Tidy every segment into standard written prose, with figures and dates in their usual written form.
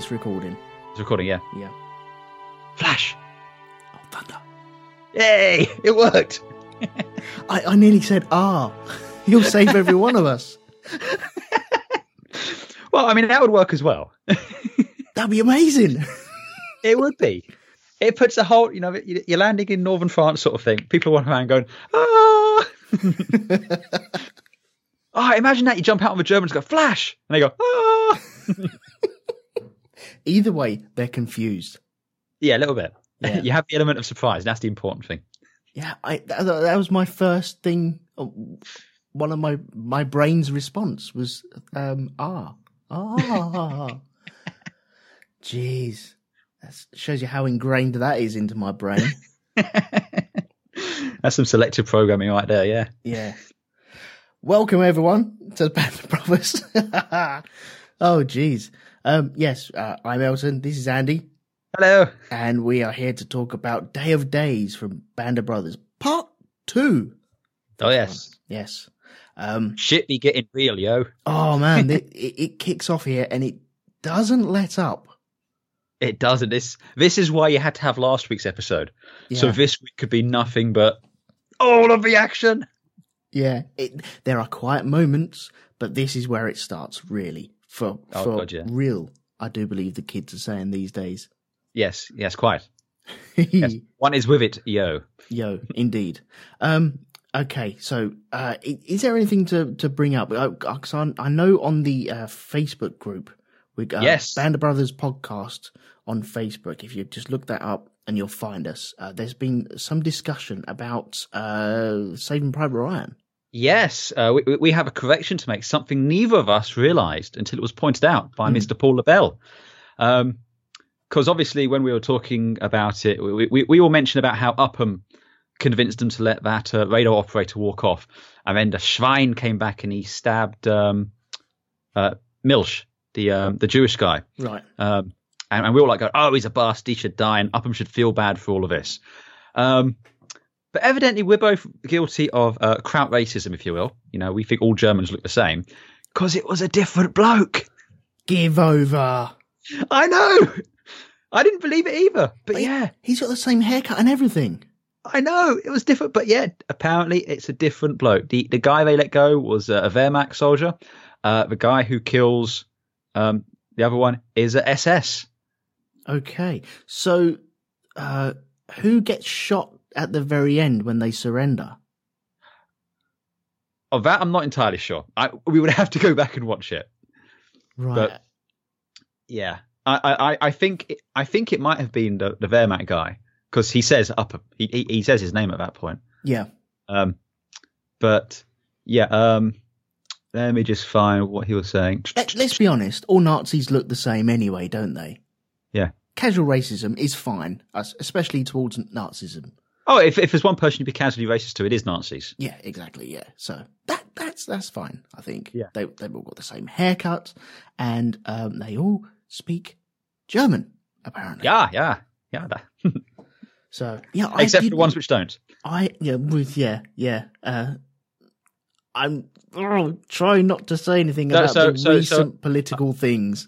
it's recording. It's recording, yeah. Yeah. Flash! Oh, thunder. Yay! It worked! I nearly said, you'll save every one of us. Well, I mean, that would work as well. That'd be amazing. It would be. It puts a whole, you're landing in northern France sort of thing. People walking around going, ah! Oh, imagine that. You jump out on the Germans and go, Flash! And they go, ah! Either way, they're confused. Yeah, a little bit. Yeah. You have the element of surprise. That's the important thing. Yeah, that was my first thing. One of my brain's response was, Jeez. That shows you how ingrained that is into my brain. That's some selective programming right there, yeah. Yeah. Welcome, everyone, to the Band of Brothers. Oh, jeez. Yes, I'm Elton. This is Andy. Hello. And we are here to talk about Day of Days from Band of Brothers, Part 2. Oh, yes. Yes. Shit be getting real, yo. Oh, man. it kicks off here, and it doesn't let up. It doesn't. This is why you had to have last week's episode. Yeah. So this week could be nothing but all of the action. Yeah. There are quiet moments, but this is where it starts, really. For real, I do believe the kids are saying these days. Yes, quite. Yes. One is with it, yo. Yo, indeed. Okay, so is there anything to bring up? Because I know on the Facebook group, we got yes. Band of Brothers Podcast on Facebook. If you just look that up and you'll find us. There's been some discussion about Saving Private Ryan. Yes, we have a correction to make, something neither of us realised until it was pointed out by Mr. Paul LaBelle. Because obviously when we were talking about it, we all mentioned about how Upham convinced them to let that radar operator walk off. And then the Schwein came back and he stabbed Milch, the Jewish guy. Right. And we all go, oh, he's a bastard, he should die, and Upham should feel bad for all of this. But evidently we're both guilty of kraut racism, if you will. We think all Germans look the same because it was a different bloke. Give over. I know. I didn't believe it either. But yeah. He's got the same haircut and everything. I know. It was different. But yeah, apparently it's a different bloke. The guy they let go was a Wehrmacht soldier. The guy who kills the other one is a SS. Okay. So who gets shot at the very end when they surrender? Of that, I'm not entirely sure. We would have to go back and watch it. Right. But, yeah. I think it might have been the Wehrmacht guy because he says he says his name at that point. Yeah. But yeah. Let me just find what he was saying. Let's be honest. All Nazis look the same anyway, don't they? Yeah. Casual racism is fine, especially towards Nazism. Oh, if there's one person you'd be casually racist to, it is Nazis. Yeah, exactly. Yeah, so that's fine. I think. Yeah. They've all got the same haircut, and they all speak German apparently. Yeah. So yeah, except for the ones which don't. I'm trying not to say anything about recent political things.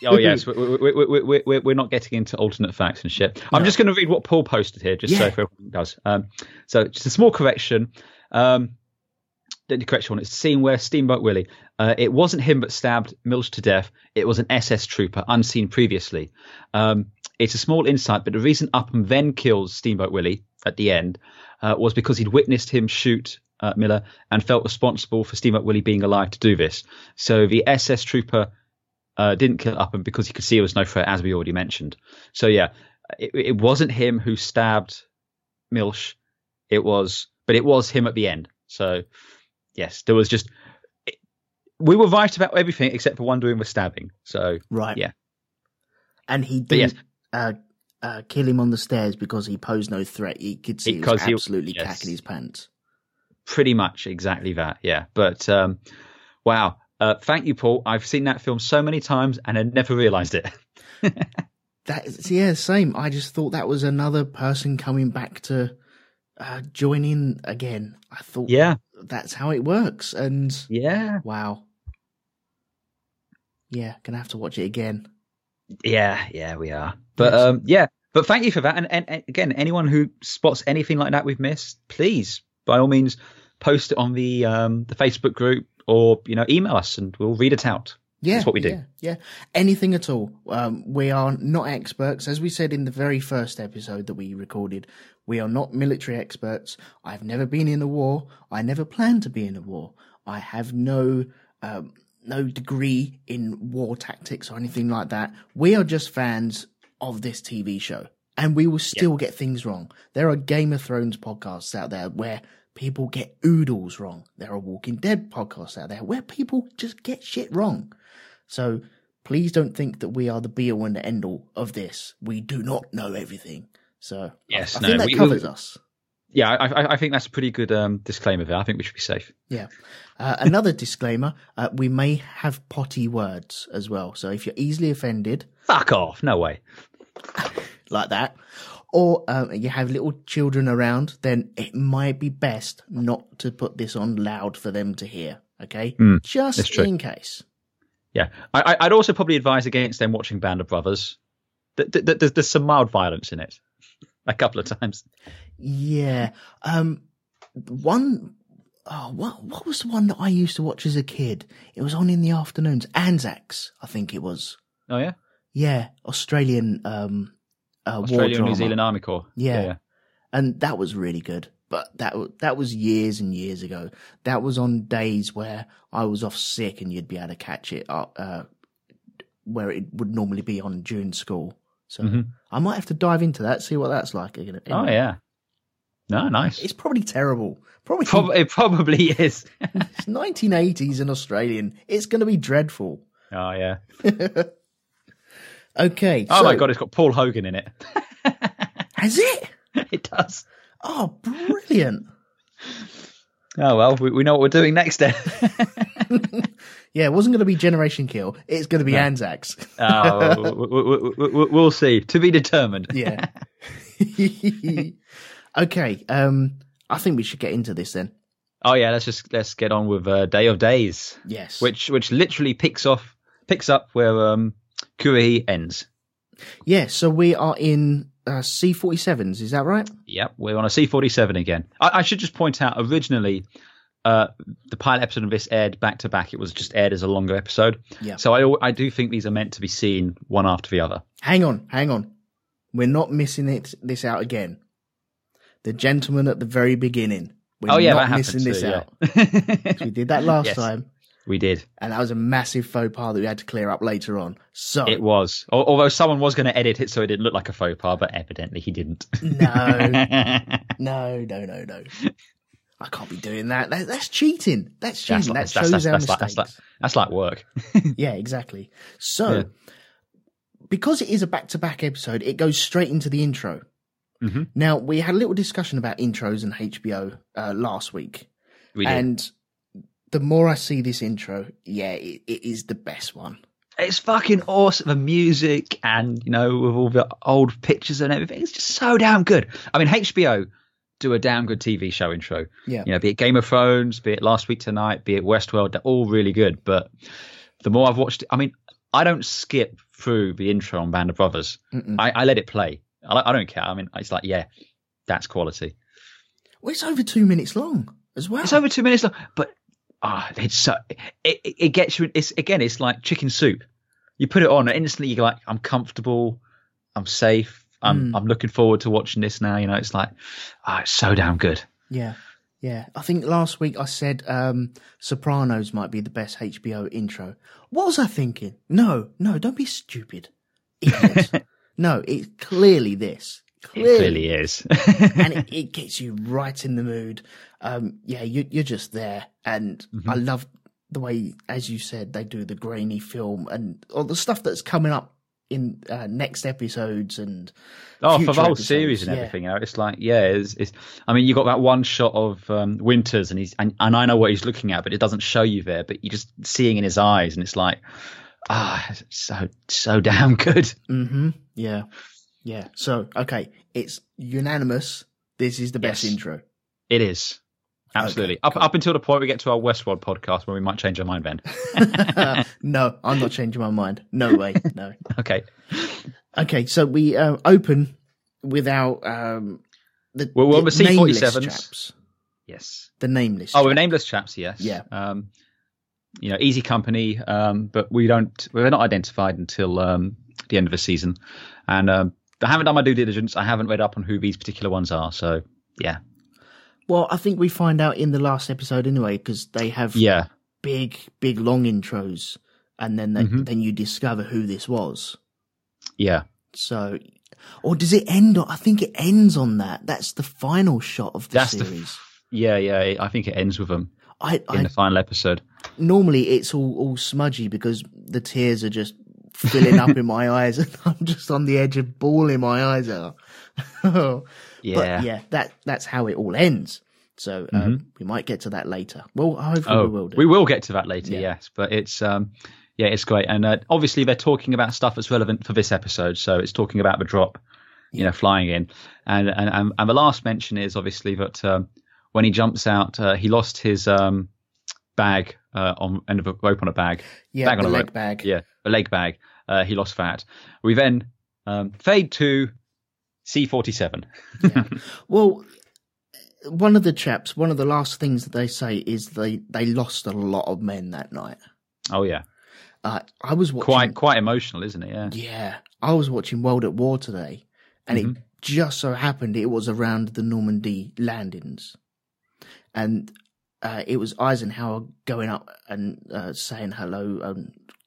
Oh yes, we're not getting into alternate facts and shit. I'm just going to read what Paul posted here, just so everyone does. So just a small correction. The correction one is the scene where Steamboat Willie. It wasn't him that stabbed Milch to death. It was an SS trooper unseen previously. It's a small insight, but the reason Upham then kills Steamboat Willie at the end was because he'd witnessed him shoot Miller and felt responsible for Steamboat Willie being alive to do this. So the SS trooper didn't kill Upham because he could see there was no threat, as we already mentioned. So yeah, it wasn't him who stabbed Milch. It was him at the end. So yes, there was just we were right about everything except for one doing the stabbing. So right, yeah, and he didn't kill him on the stairs because he posed no threat. He could see he was absolutely cacking his pants. Pretty much exactly that. Yeah, but wow. Thank you, Paul. I've seen that film so many times and I never realised it. Same. I just thought that was another person coming back to join in again. I thought that's how it works. And wow. Yeah, gonna have to watch it again. Yeah, we are. But yes. But thank you for that. And again, anyone who spots anything like that we've missed, please, by all means, post it on the Facebook group or, email us and we'll read it out. Yeah, that's what we do. Yeah, anything at all. We are not experts. As we said in the very first episode that we recorded, we are not military experts. I've never been in a war. I never plan to be in a war. I have no degree in war tactics or anything like that. We are just fans of this TV show, and we will still get things wrong. There are Game of Thrones podcasts out there where people get oodles wrong. There are Walking Dead podcasts out there where people just get shit wrong. So please don't think that we are the be all and the end all of this. We do not know everything. So I think that covers us. Yeah, I think that's a pretty good disclaimer there. I think we should be safe. Yeah. Another disclaimer, we may have potty words as well. So if you're easily offended... Fuck off. No way. Like that. Or you have little children around, then it might be best not to put this on loud for them to hear. Okay? Just in case. Yeah. I'd also probably advise against them watching Band of Brothers. There's some mild violence in it. A couple of times. Yeah. What was the one that I used to watch as a kid? It was on in the afternoons. Anzacs, I think it was. Oh, yeah? Yeah. Australian war drama. New Zealand Army Corps. Yeah. And that was really good. But that was years and years ago. That was on days where I was off sick and you'd be able to catch it where it would normally be on during school. So I might have to dive into that, see what that's like. Anyway. Oh, yeah. No, nice. It's probably terrible. It probably is. It's 1980s and Australian. It's going to be dreadful. Oh, yeah. Okay. Oh, my God, it's got Paul Hogan in it. Has it? It does. Oh, brilliant. Oh, well, we know what we're doing next then. Yeah, it wasn't going to be Generation Kill. It's going to be Anzacs. We'll see. To be determined. Yeah. Okay. I think we should get into this then. Oh yeah, let's get on with Day of Days. Yes. Which literally picks up where Kurohi ends. Yeah. So we are in C-47s. Is that right? Yep. We're on a C-47 again. I should just point out originally. The pilot episode of this aired back to back. It was just aired as a longer episode. Yeah. So I do think these are meant to be seen one after the other. Hang on. We're not missing this out again. The gentleman at the very beginning. We're not missing this out. We did that last time. We did. And that was a massive faux pas that we had to clear up later on. So it was. Although someone was going to edit it so it didn't look like a faux pas, but evidently he didn't. No. I can't be doing that. That's cheating. That shows our mistakes. That's like work. Yeah, exactly. So, because it is a back-to-back episode, it goes straight into the intro. Mm-hmm. Now, we had a little discussion about intros and HBO last week. We did. And the more I see this intro, it is the best one. It's fucking awesome. The music and, with all the old pictures and everything, it's just so damn good. I mean, HBO do a damn good TV show intro. Yeah. Be it Game of Thrones, be it Last Week Tonight, be it Westworld, they're all really good. But the more I've watched it, I mean, I don't skip through the intro on Band of Brothers. I let it play. I don't care. I mean, it's like, that's quality. Well, it's over 2 minutes long as well. It's over 2 minutes long, but it's so it gets you. It's like chicken soup. You put it on and instantly you're like, I'm comfortable, I'm safe. I'm looking forward to watching this now. It's like, it's so damn good. Yeah. I think last week I said Sopranos might be the best HBO intro. What was I thinking? No, don't be stupid. Idiot. No, it's clearly this. It clearly is. And it gets you right in the mood. You're just there. And I love the way, as you said, they do the grainy film and all the stuff that's coming up in next episodes and for the whole series and everything. It's like, it's I mean, you got that one shot of Winters and and I know what he's looking at, but it doesn't show you there, but you're just seeing in his eyes and it's like, so damn good. Yeah. So, okay, it's unanimous. This is the best intro. It is. Absolutely. Okay, up until the point we get to our Westworld podcast where we might change our mind, Ben. No, I'm not changing my mind. No way. No. Okay. Okay, so we open with our the C-47s. chaps. Yes. The nameless. Oh, we're nameless chaps. Yes. Yeah. Easy company, but we're not identified until the end of the season, and I haven't done my due diligence. I haven't read up on who these particular ones are. So yeah. Well, I think we find out in the last episode anyway, because they have big long intros, and then then you discover who this was. Yeah. So, or does it end on? I think it ends on that. That's the final shot of the series. I think it ends with them in the final episode. Normally, it's all smudgy because the tears are just filling up in my eyes, and I'm just on the edge of bawling my eyes out. Yeah. But yeah, that's how it all ends. So we might get to that later. Well, hopefully we will do. We will get to that later, yes. But it's it's great. And obviously they're talking about stuff that's relevant for this episode. So it's talking about the drop, flying in. And the last mention is obviously that when he jumps out, he lost his bag on end of a rope on a bag. Yeah, bag on the a leg rope. bag. Yeah, a leg bag. He lost that. We then fade to C-47. Yeah. Well, one of the last things that they say is they lost a lot of men that night. Oh yeah. I was watching quite emotional, isn't it? Yeah. Yeah. I was watching World at War today, and it just so happened it was around the Normandy landings, and it was Eisenhower going up and saying hello,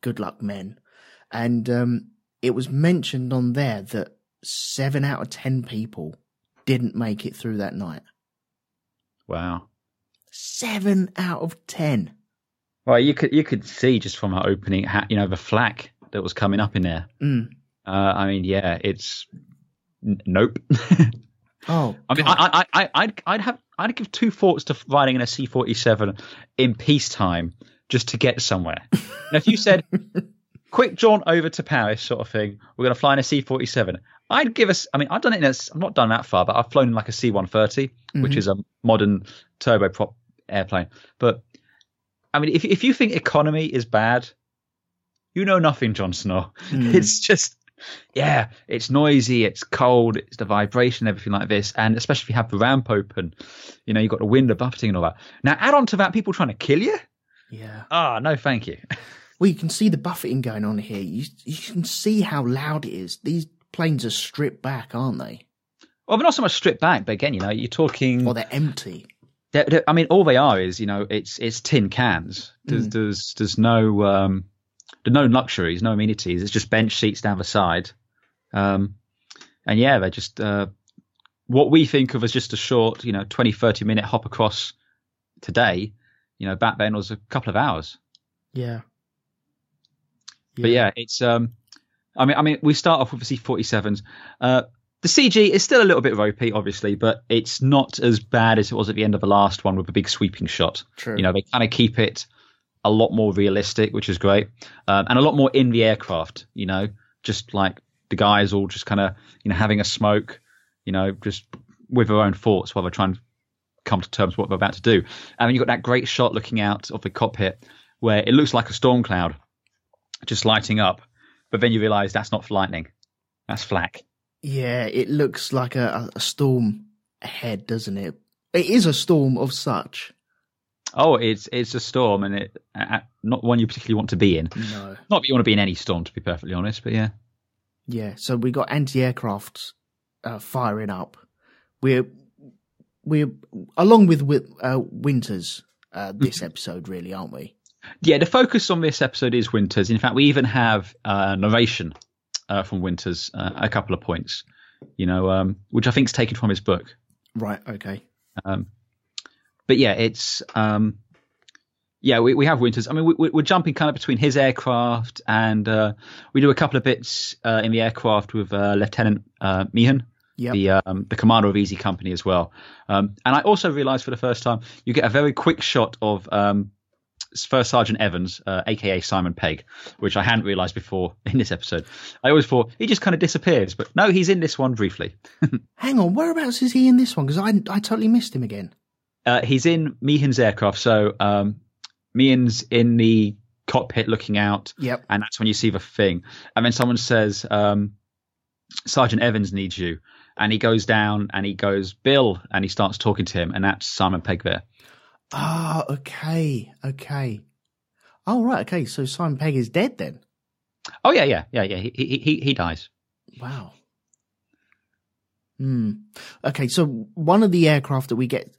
good luck, men, and it was mentioned on there that 7 out of 10 people didn't make it through that night. Wow. 7 out of 10. Well, you could see just from our opening, the flak that was coming up in there. I mean, yeah, it's nope. Oh, I mean, I'd give 2 thoughts to riding in a C-47 in peacetime just to get somewhere. Now, if you said, quick jaunt over to Paris sort of thing, we're going to fly in a C-47, I'd give us, I mean, I've done it I'm not done that far, but I've flown in like a C-130, which is a modern turboprop airplane. But I mean, if you think economy is bad, you know nothing, Jon Snow. It's just, it's noisy, it's cold, it's the vibration, everything like this. And especially if you have the ramp open, you've got the wind buffeting and all that. Now, add on to that, people trying to kill you? Yeah. No, thank you. Well, you can see the buffeting going on here. You can see how loud it is. These planes are stripped back, aren't they? Well, they're not so much stripped back, but again, you're talking... Or they're empty. I mean, all they are is, it's tin cans. There's no luxuries, no amenities. It's just bench seats down the side. And yeah, they're just what we think of as just a short, 20, 30 minute hop across today. Back then was a couple of hours. Yeah. But yeah, it's I mean, we start off with the C-47s. The CG is still a little bit ropey, obviously, but it's not as bad as it was at the end of the last one with a big sweeping shot. True. They kind of keep it a lot more realistic, which is great, and a lot more in the aircraft. Just like the guys all just kind of having a smoke, just with their own thoughts while they're trying to come to terms with what they're about to do. And then you've got that great shot looking out of the cockpit where it looks like a storm cloud just lighting up, but then you realise that's not lightning, that's flak. Yeah, it looks like a storm ahead, doesn't it? It is a storm of such. Oh, it's a storm, and it not one you particularly want to be in. No. Not that you want to be in any storm, to be perfectly honest, but yeah. Yeah, so we got anti-aircraft firing up. We're along with Winters this episode, really, aren't we? Yeah, the focus on this episode is Winters. In fact, we even have narration from Winters a couple of points, which I think is taken from his book. Right. Okay. But yeah, it's we have Winters. I mean, we're jumping kind of between his aircraft, and we do a couple of bits in the aircraft with Lieutenant Meehan, the commander of Easy Company as well. And I also realised for the first time you get a very quick shot of First Sergeant Evans, aka Simon Pegg, which I hadn't realised before in this episode. I always thought he just kind of disappears, but no, he's in this one briefly. Hang on, whereabouts is he in this one? Because I totally missed him again. He's in Meehan's aircraft. So Meehan's in the cockpit looking out. Yep. And that's when you see the thing. And then someone says, Sergeant Evans needs you. And he goes down and he goes, Bill, and he starts talking to him. And that's Simon Pegg there. Ah, okay. Oh, right. Okay. So Simon Pegg is dead then? Oh, yeah. He dies. Wow. Okay. So one of the aircraft that we get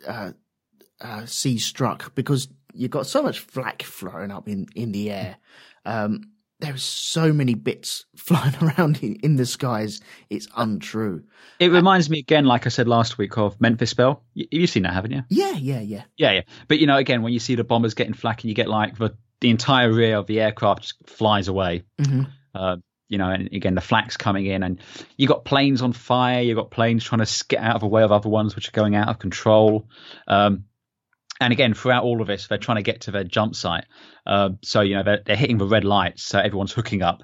see struck, because you've got so much flak flying up in the air. There's so many bits flying around in the skies. It's untrue. It reminds me again, like I said last week, of Memphis Belle. You've seen that, haven't you? Yeah. But, you know, again, when you see the bombers getting flak and you get like the entire rear of the aircraft just flies away. Mm-hmm. You know, and again, the flak's coming in and you got planes on fire. You got planes trying to get out of the way of other ones which are going out of control. And again, throughout all of this, they're trying to get to their jump site. So, you know, they're hitting the red lights. So everyone's hooking up,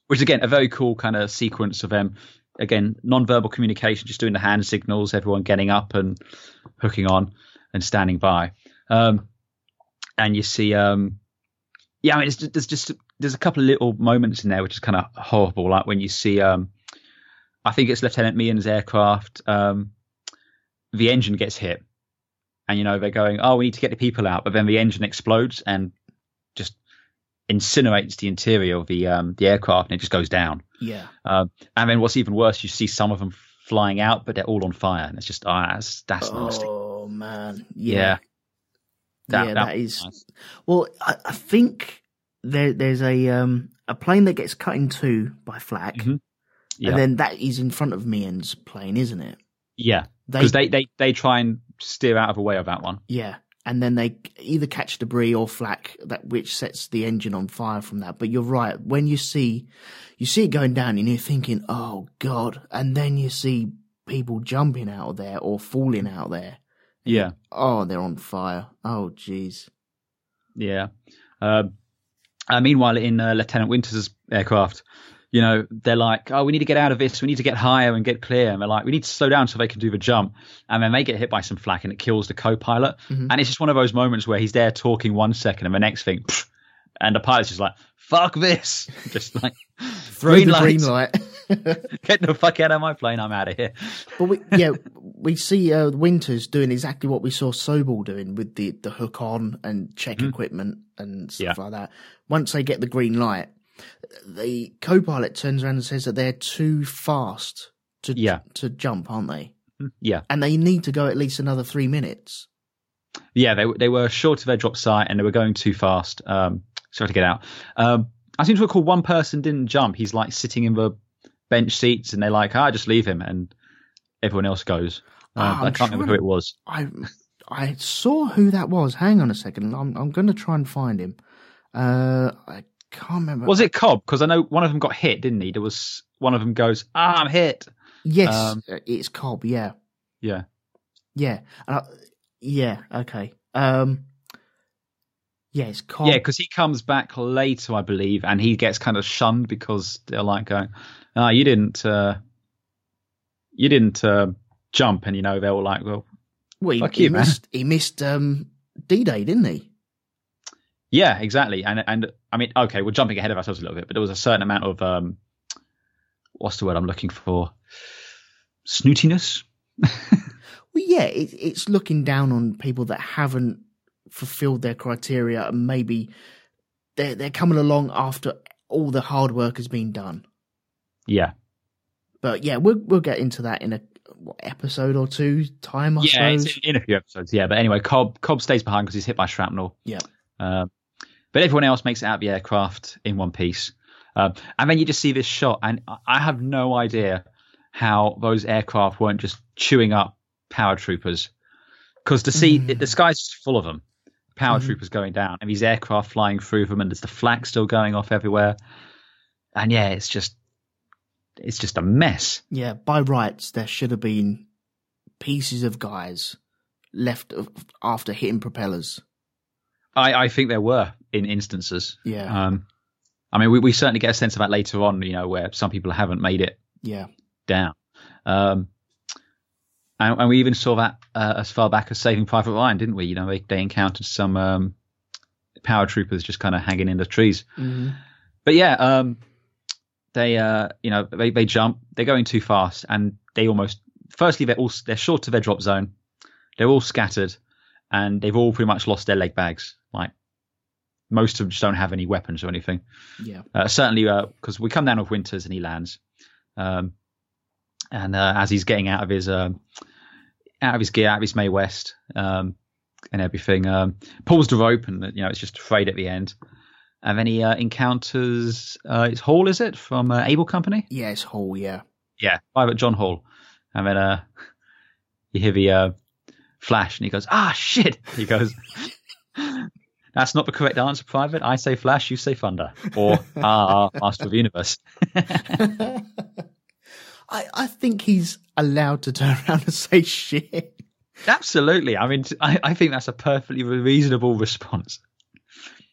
which is, again, a very cool kind of sequence of them. Again, non-verbal communication, just doing the hand signals, everyone getting up and hooking on and standing by. And you see, I mean, there's a couple of little moments in there which is kind of horrible. Like when you see, I think it's Lieutenant Meehan's aircraft, the engine gets hit. And, you know, they're going, oh, we need to get the people out. But then the engine explodes and just incinerates the interior of the aircraft, and it just goes down. Yeah. And then what's even worse, you see some of them flying out, but they're all on fire. And it's just, that's nasty. Oh, man. Yeah. That is. Nice. Well, I think there's a plane that gets cut in two by flak. Mm-hmm. Yeah. And then that is in front of Meehan's plane, isn't it? Yeah. Because they try and steer out of the way of that one. Yeah. And then they either catch debris or flak, which sets the engine on fire from that. But you're right. When you see it going down and you're thinking, oh, God. And then you see people jumping out of there or falling out there. Yeah. Oh, they're on fire. Oh, jeez. Yeah. Meanwhile, in Lieutenant Winters' aircraft, you know, they're like, oh, we need to get out of this. We need to get higher and get clear. And they're like, we need to slow down so they can do the jump. And then they get hit by some flak and it kills the co-pilot. Mm-hmm. And it's just one of those moments where he's there talking 1 second and the next thing, pff, and the pilot's just like, fuck this. Just like, green light. Get the fuck out of my plane. I'm out of here. But we see Winters doing exactly what we saw Sobel doing with the hook on and check equipment and stuff like that. Once they get the green light, the co-pilot turns around and says that they're too fast to jump, aren't they? Yeah. And they need to go at least another 3 minutes. Yeah, they were short of their drop sight and they were going too fast. So to get out. I seem to recall one person didn't jump. He's like sitting in the bench seats and they're like, just leave him. And everyone else goes. I can't remember who it was. I saw who that was. Hang on a second. I'm going to try and find him. I can't remember. Was it Cobb? Because I know one of them got hit, didn't he? There was one of them goes, I'm hit. Yes, it's Cobb. Yeah. Yeah. Yeah. Yeah. Okay. Yeah, it's Cobb. Yeah, because he comes back later, I believe, and he gets kind of shunned because they're like going, you didn't jump, and you know they're all like, well, he missed D-Day, didn't he? Yeah, exactly. And I mean, okay, we're jumping ahead of ourselves a little bit, but there was a certain amount of what's the word I'm looking for? Snootiness. Well, yeah, it's looking down on people that haven't fulfilled their criteria, and maybe they're coming along after all the hard work has been done. Yeah. But yeah, we'll get into that in a episode or two time, I suppose. It's in a few episodes, yeah. But anyway, Cobb stays behind because he's hit by shrapnel. Yeah. But everyone else makes it out of the aircraft in one piece. And then you just see this shot, and I have no idea how those aircraft weren't just chewing up paratroopers. Because to see the sky's just full of them, paratroopers going down, and these aircraft flying through them, and there's the flag still going off everywhere. And yeah, it's just a mess. Yeah, by rights, there should have been pieces of guys left after hitting propellers. I think there were in instances. Yeah. I mean, we certainly get a sense of that later on, you know, where some people haven't made it down. And we even saw that as far back as Saving Private Ryan, didn't we? They encountered some paratroopers just kind of hanging in the trees. Mm-hmm. But yeah, they jump. They're going too fast, and they almost. Firstly, they're short of their drop zone. They're all scattered, and they've all pretty much lost their leg bags. Like most of them just don't have any weapons or anything. Yeah. Certainly, because we come down with Winters and he lands, and as he's getting out of his gear, out of his Mae West, and everything, pulls the rope, and it's just frayed at the end. And then he encounters it's Hall, is it, from Able Company? Yeah, it's Hall. Yeah. Yeah, Private John Hall. And then you hear the flash, and he goes, "Ah, shit!" He goes, "That's not the correct answer, Private. I say flash, you say thunder, or Master of the Universe." I think he's allowed to turn around and say shit. Absolutely. I mean, I think that's a perfectly reasonable response.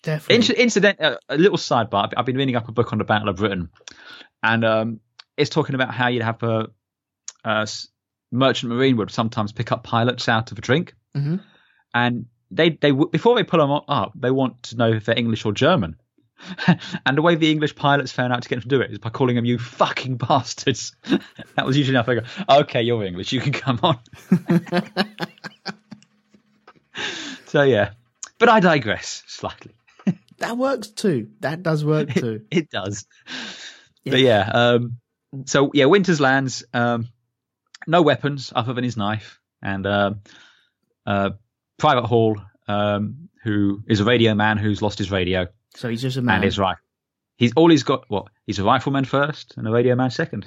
Definitely. Incident. A little sidebar. I've been reading up a book on the Battle of Britain, and it's talking about how you'd have a merchant marine would sometimes pick up pilots out of a drink, mm-hmm. and they before they pull them up, they want to know if they're English or German. And the way the English pilots found out to get them to do it is by calling them "you fucking bastards." That was usually enough. They go, "Okay, you're English, you can come on." So yeah, but I digress slightly. That works too. That does work too. It does. Yeah. But yeah, so yeah, Winters lands. No weapons other than his knife, and Private Hall, who is a radio man who's lost his radio. So he's just a man. And his rifle. He's got what? He's a rifleman first and a radio man second.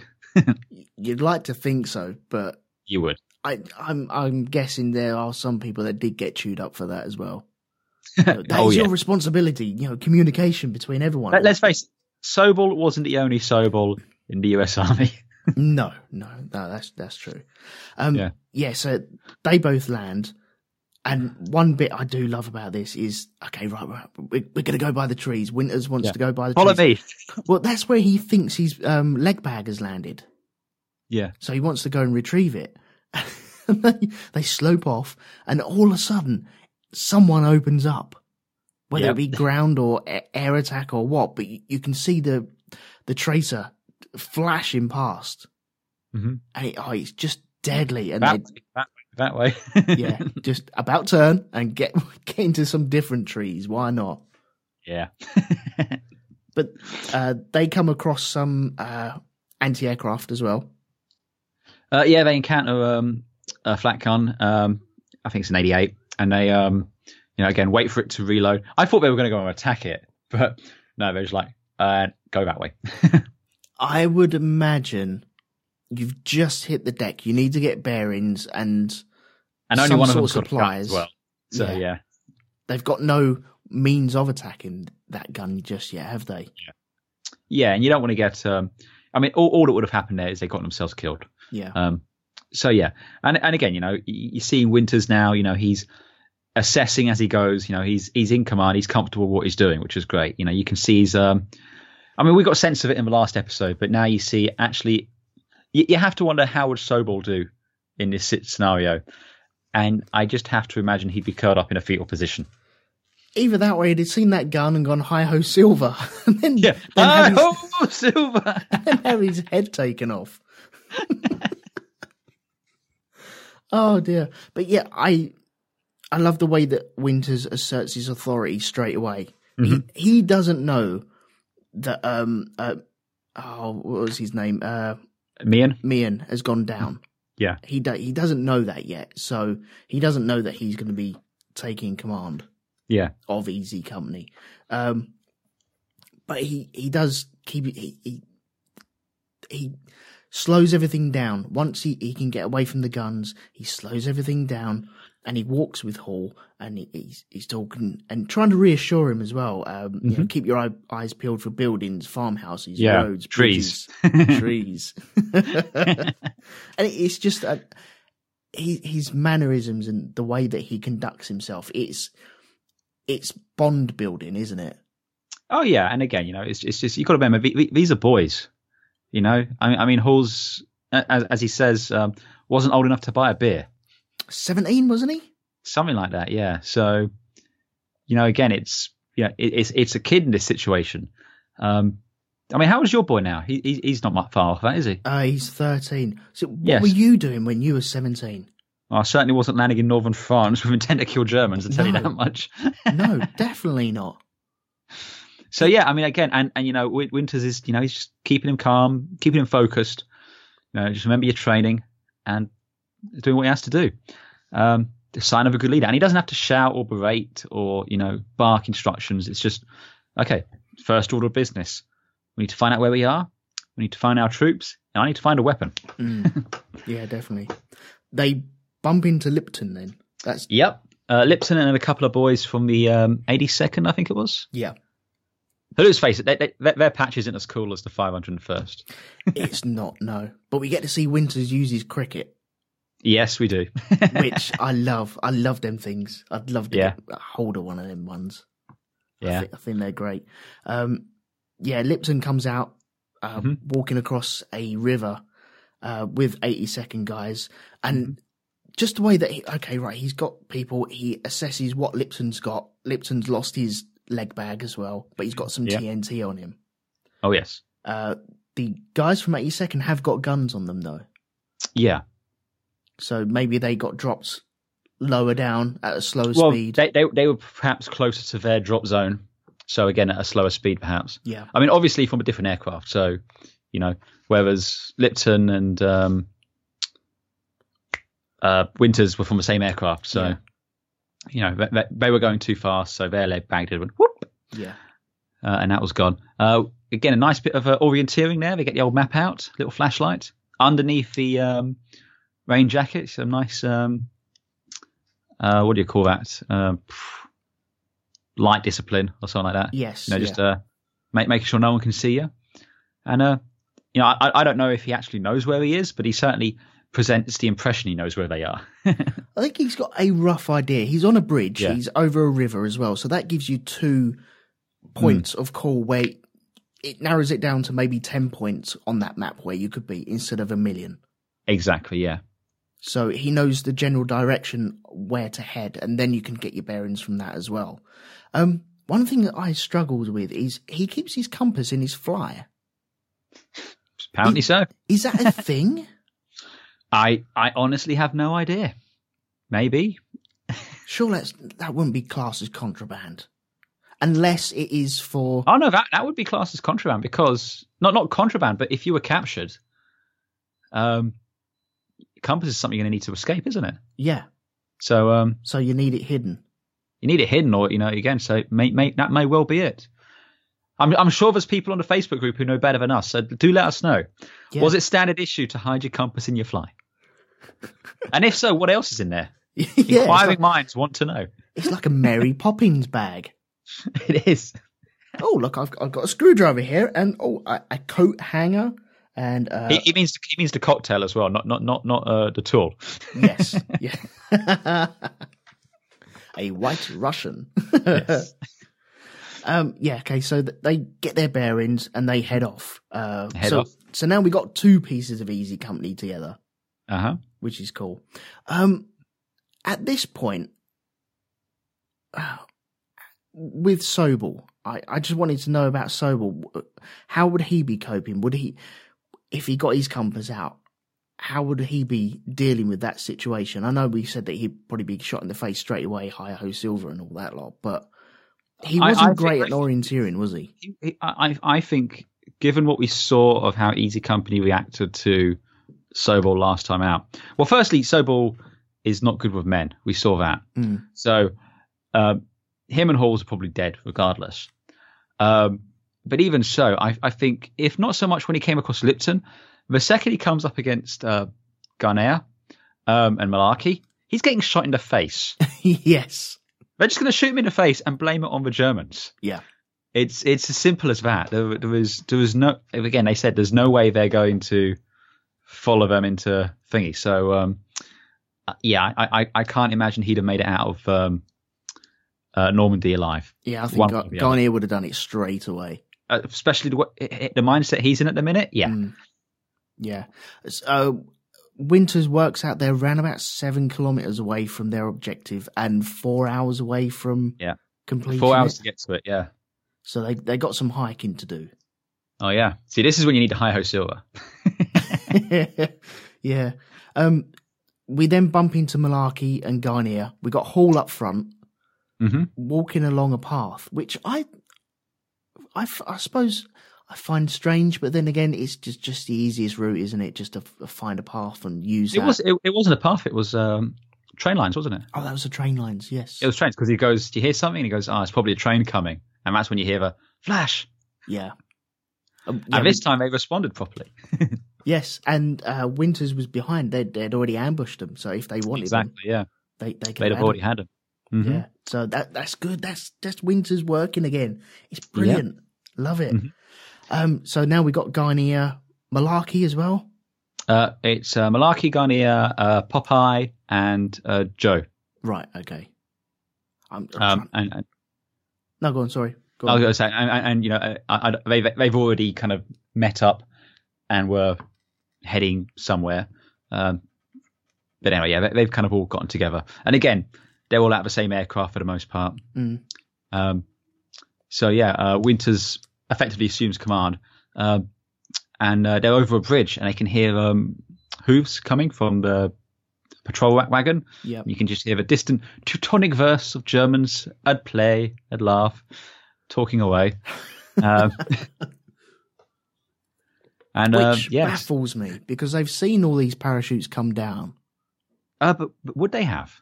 You'd like to think so, but you would. I'm guessing there are some people that did get chewed up for that as well. That is your responsibility. Communication between everyone. Let's face it. Sobel wasn't the only Sobel in the US Army. No, that's true. Yeah, so they both land, and one bit I do love about this is, okay, right, we're going to go by the trees. Winters wants to go by the trees. Follow me. Well, that's where he thinks his leg bag has landed. Yeah. So he wants to go and retrieve it. They slope off, and all of a sudden, someone opens up, whether it be ground or air attack or what, but you can see the tracer flashing past, mm-hmm. and it's just deadly. And that way. Yeah, just about turn and get into some different trees. Why not? Yeah. But they come across some anti-aircraft as well. Yeah, they encounter a flat gun. I think it's an 88, and they again wait for it to reload. I thought they were going to go and attack it, but no, they're just like go that way. I would imagine you've just hit the deck. You need to get bearings and only some one of sort them's of supplies. Got a gun as well. So yeah, they've got no means of attacking that gun just yet, have they? Yeah, and you don't want to get. I mean, all that would have happened there is they got themselves killed. Yeah. So yeah, and again, you see Winters now. He's assessing as he goes. He's in command. He's comfortable with what he's doing, which is great. You can see he's. I mean, we got a sense of it in the last episode, but now you see actually, you have to wonder how would Sobel do in this scenario, and I just have to imagine he'd be curled up in a fetal position. Either that way, he'd seen that gun and gone hi-ho Silver, and then hi-ho Silver, and have his head taken off. Oh dear! But yeah, I love the way that Winters asserts his authority straight away. Mm-hmm. He doesn't know that what was his name? Mian has gone down. Yeah, he doesn't know that yet, so he doesn't know that he's going to be taking command. Yeah, of Easy Company. But he does keep it. He slows everything down. Once he can get away from the guns, he slows everything down, and he walks with Hall, and he's talking and trying to reassure him as well. Keep your eyes peeled for buildings, farmhouses, roads, trees, bridges, trees. And it's just his mannerisms and the way that he conducts himself. It's bond building, isn't it? Oh yeah, and again, it's just you got to remember these are boys. I mean, Hall's as he says, wasn't old enough to buy a beer. 17, wasn't he? Something like that, yeah. So, again, it's a kid in this situation. I mean, how old is your boy now? He's not much far off that, is he? He's 13. So what were you doing when you were 17? I certainly wasn't landing in northern France with intent to kill Germans, I'll tell you that much. No, definitely not. So, yeah, I mean, again, and Winters is, he's just keeping him calm, keeping him focused. Just remember your training and doing what he has to do. The sign of a good leader. And he doesn't have to shout or berate or, bark instructions. It's just, okay, first order of business. We need to find out where we are. We need to find our troops. And I need to find a weapon. Yeah, definitely. They bump into Lipton then. Yep. Lipton and a couple of boys from the 82nd, I think it was. Yeah. But let's face it, their patch isn't as cool as the 501st. It's not, no. But we get to see Winters use his cricket. Yes, we do. Which I love. I love them things. I'd love to get a hold of one of them ones. Yeah. I think they're great. Lipton comes out walking across a river with 82nd guys. And just the way that he's got people, he assesses what Lipton's got. Lipton's lost his leg bag as well, but he's got some TNT on him. Oh, yes. The guys from 82nd have got guns on them, though. Yeah. So maybe they got dropped lower down at a slower speed. They were perhaps closer to their drop zone. So again, at a slower speed, perhaps. Yeah. I mean, obviously from a different aircraft. So, whereas Lipton and Winters were from the same aircraft. So, they were going too fast. So their leg bag did went whoop. Yeah. And that was gone. Again, a nice bit of orienteering there. They get the old map out, little flashlight underneath the rain jacket. Some nice, what do you call that? Light discipline or something like that. Yes. Just making sure no one can see you. And, I don't know if he actually knows where he is, but he certainly presents the impression he knows where they are. I think he's got a rough idea. He's on a bridge. Yeah. He's over a river as well. So that gives you 2 points of call where it narrows it down to maybe 10 points on that map where you could be instead of 1,000,000. Exactly, yeah. So he knows the general direction where to head, and then you can get your bearings from that as well. One thing that I struggled with is he keeps his compass in his flyer. Apparently so. Is that a thing? I honestly have no idea. Maybe. Sure, that wouldn't be classed as contraband. Unless it is for... Oh, no, that would be classed as contraband because... Not contraband, but if you were captured... compass is something you're going to need to escape, isn't it? Yeah. So you need it hidden. You need it hidden, or again. So that may well be it. I'm sure there's people on the Facebook group who know better than us. So do let us know. Yeah. Was it standard issue to hide your compass in your fly? And if so, what else is in there? Inquiring minds want to know. It's like a Mary Poppins bag. It is. Oh, look, I've got a screwdriver here, and a coat hanger. And it means the cocktail as well, not the tool. Yes, yeah. A white Russian. Yes. Okay. So they get their bearings and they head off. So now we got 2 pieces of easy company together. Which is cool. At this point, with Sobel, I just wanted to know about Sobel. How would he be coping? Would he? If he got his compass out, how would he be dealing with that situation? I know we said that he'd probably be shot in the face straight away, hi-ho silver and all that lot, but he wasn't great at orienteering, was he? I think, given what we saw of how Easy Company reacted to Sobel last time out, well, firstly, Sobel is not good with men. We saw that. So him and Halls are probably dead regardless. But even so, I think if not so much when he came across Lipton, the second he comes up against Garnier and Malarkey, he's getting shot in the face. Yes. They're just going to shoot him in the face and blame it on the Germans. Yeah. It's as simple as that. There was no, again, they said there's no way they're going to follow them into thingy. So, I can't imagine he'd have made it out of Normandy alive. Yeah, I think Garnier would have done it straight away. Especially the mindset he's in at the minute. Yeah. Yeah. So Winters works out they're around about 7 kilometres away from their objective and 4 hours away from completing 4 hours to get to it, yeah. So they got some hiking to do. Oh, yeah. See, this is when you need a hi-ho silver. Yeah. We then bump into Malarkey and Garnier. We got Hall up front, walking along a path, which I suppose I find strange, but then again, it's just the easiest route, isn't it? Just to find a path and use that. It wasn't a path. It was train lines, wasn't it? Oh, that was the train lines, yes. It was trains, because he goes, do you hear something? And he goes, it's probably a train coming. And that's when you hear the flash. Yeah. And this time they responded properly. Yes, and Winters was behind. They'd already ambushed them, so if they wanted them, they'd have already had them. Mm-hmm. Yeah, so that's good. That's just Winters working again. It's brilliant. Yeah. Love it. Mm-hmm. So now we got Garnier, Malarkey as well. It's Malarkey, Garnier, Popeye, and Joe. Right. Okay. And no, go on. Sorry. Go on. I was going to say, and you know, they've already kind of met up and were heading somewhere. But anyway, yeah, they've kind of all gotten together. And again, they're all out of the same aircraft for the most part. So yeah, Winters effectively assumes command. And they're over a bridge, and they can hear hooves coming from the patrol wagon. Yeah, you can just hear the distant Teutonic verse of Germans at play, at laugh, talking away. Which baffles me, because they've seen all these parachutes come down. But would they have?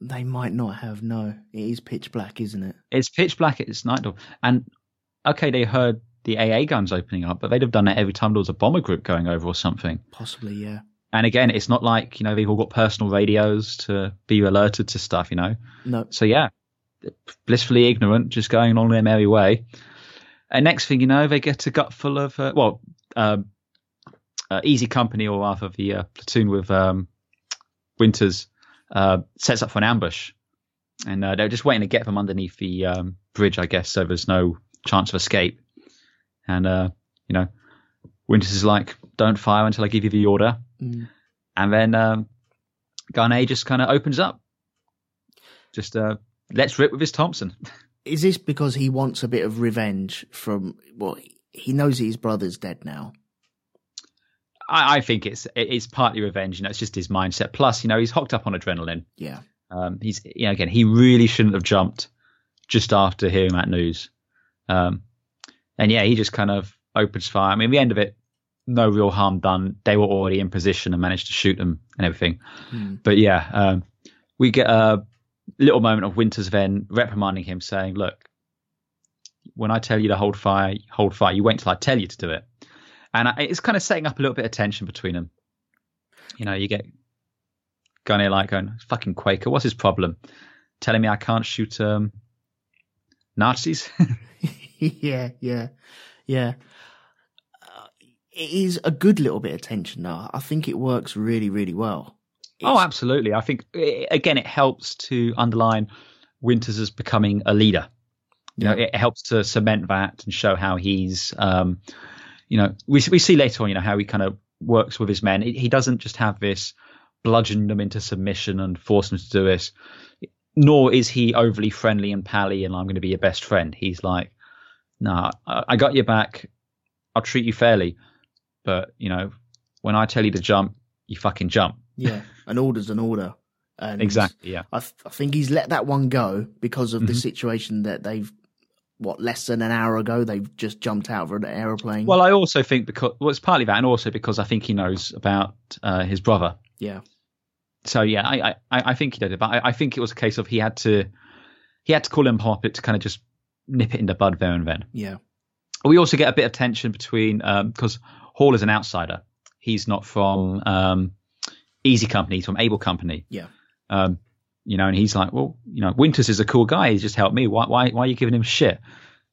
They might not have, no. It is pitch black, isn't it? It's pitch black, it's night. And, okay, they heard the AA guns opening up, but they'd have done that every time there was a bomber group going over or something. Possibly, yeah. And again, it's not like, you know, they've all got personal radios to be alerted to stuff, you know? No. So, yeah, blissfully ignorant, just going on their merry way. And next thing you know, they get a gut full of, Easy Company, or rather the platoon with Winters, sets up for an ambush. And they're just waiting to get them underneath the bridge, I guess, so there's no chance of escape. And, you know, Winters is like, don't fire until I give you the order. And then Garnier just kind of opens up. Just let's rip with his Thompson. Is this because he wants a bit of revenge from, he knows his brother's dead now? I think it's partly revenge. You know, it's just his mindset. Plus, you know, he's hooked up on adrenaline. Yeah. He's, you know, again, he really shouldn't have jumped just after hearing that news. And yeah, he just kind of opens fire. I mean, at the end of it, no real harm done. They were already in position and managed to shoot them and everything. But yeah, we get a little moment of Winters then reprimanding him, saying, look, when I tell you to hold fire, hold fire. You wait till I tell you to do it. And it's kind of setting up a little bit of tension between them. You know, you get Garnier like going, fucking Quaker, what's his problem? Telling me I can't shoot Nazis? Yeah. It is a good little bit of tension, though. I think it works really, really well. Oh, absolutely. I think, again, it helps to underline Winters as becoming a leader. You know, it helps to cement that and show how he's, you know, we see later on, you know, how he kind of works with his men. He doesn't just have this bludgeon them into submission and force them to do this, nor is he overly friendly and pally and I'm going to be your best friend. He's like, no, I got your back. I'll treat you fairly. But, you know, when I tell you to jump, you fucking jump. Yeah, an order's an order. And exactly, yeah. I think he's let that one go because of the situation that they've, less than an hour ago, they've just jumped out of an aeroplane. Well, I also think it's partly that, and also because I think he knows about his brother. Yeah. So, yeah, I think he did it. But I think it was a case of he had to call him pop it to kind of just nip it in the bud there and then. Yeah. We also get a bit of tension between, because Hall is an outsider. He's not from Easy Company, he's from Able Company. Yeah. You know, and he's like, well, you know, Winters is a cool guy. He's just helped me. Why are you giving him shit?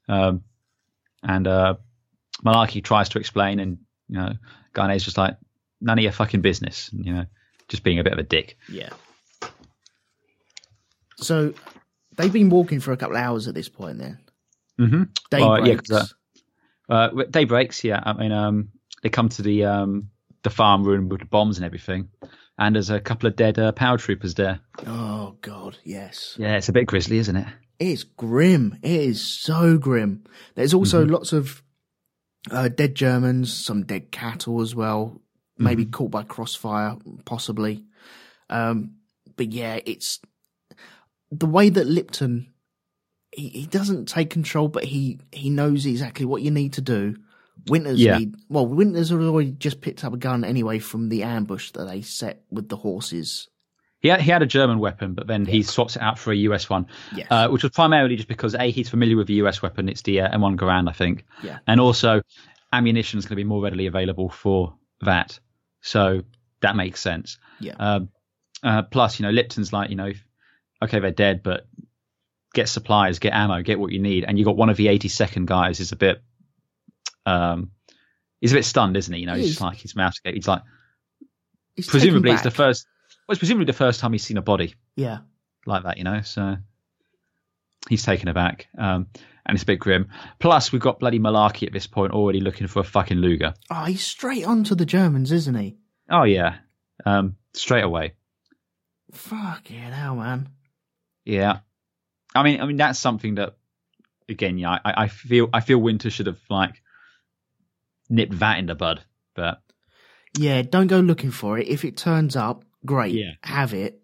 And Malarkey tries to explain, and, you know, Garnier's just like, none of your fucking business. And, you know, just being a bit of a dick. Yeah. So they've been walking for a couple of hours at this point then. Day breaks. Day breaks, yeah. I mean, they come to the the farm room with the bombs and everything. And there's a couple of dead paratroopers there. Oh, God, yes. Yeah, it's a bit grisly, isn't it? It's grim. It is so grim. There's also lots of dead Germans, some dead cattle as well, maybe caught by crossfire, possibly. But yeah, it's the way that Lipton, he doesn't take control, but he knows exactly what you need to do. Winters had already just picked up a gun anyway from the ambush that they set with the horses. He had a German weapon, but then he swaps it out for a US one, which was primarily just because he's familiar with the US weapon. It's the M1 Garand, I think. Yeah. And also ammunition is going to be more readily available for that. So that makes sense. Yeah. Plus, Lipton's like, okay, they're dead, but get supplies, get ammo, get what you need. And you got one of the 82nd guys is a bit, he's a bit stunned, isn't he? He's just like, his mouth, he's like, presumably it's the first. Well, it's presumably the first time he's seen a body. Yeah. Like that, so he's taken aback. And it's a bit grim. Plus, we've got bloody Malarkey at this point already looking for a fucking Luger. Oh, he's straight on to the Germans, isn't he? Oh, yeah. Straight away. Fucking hell, man. Yeah. I mean, that's something that, again, I feel Winter should have, nipped that in the bud. But yeah, don't go looking for it. If it turns up, great, have it.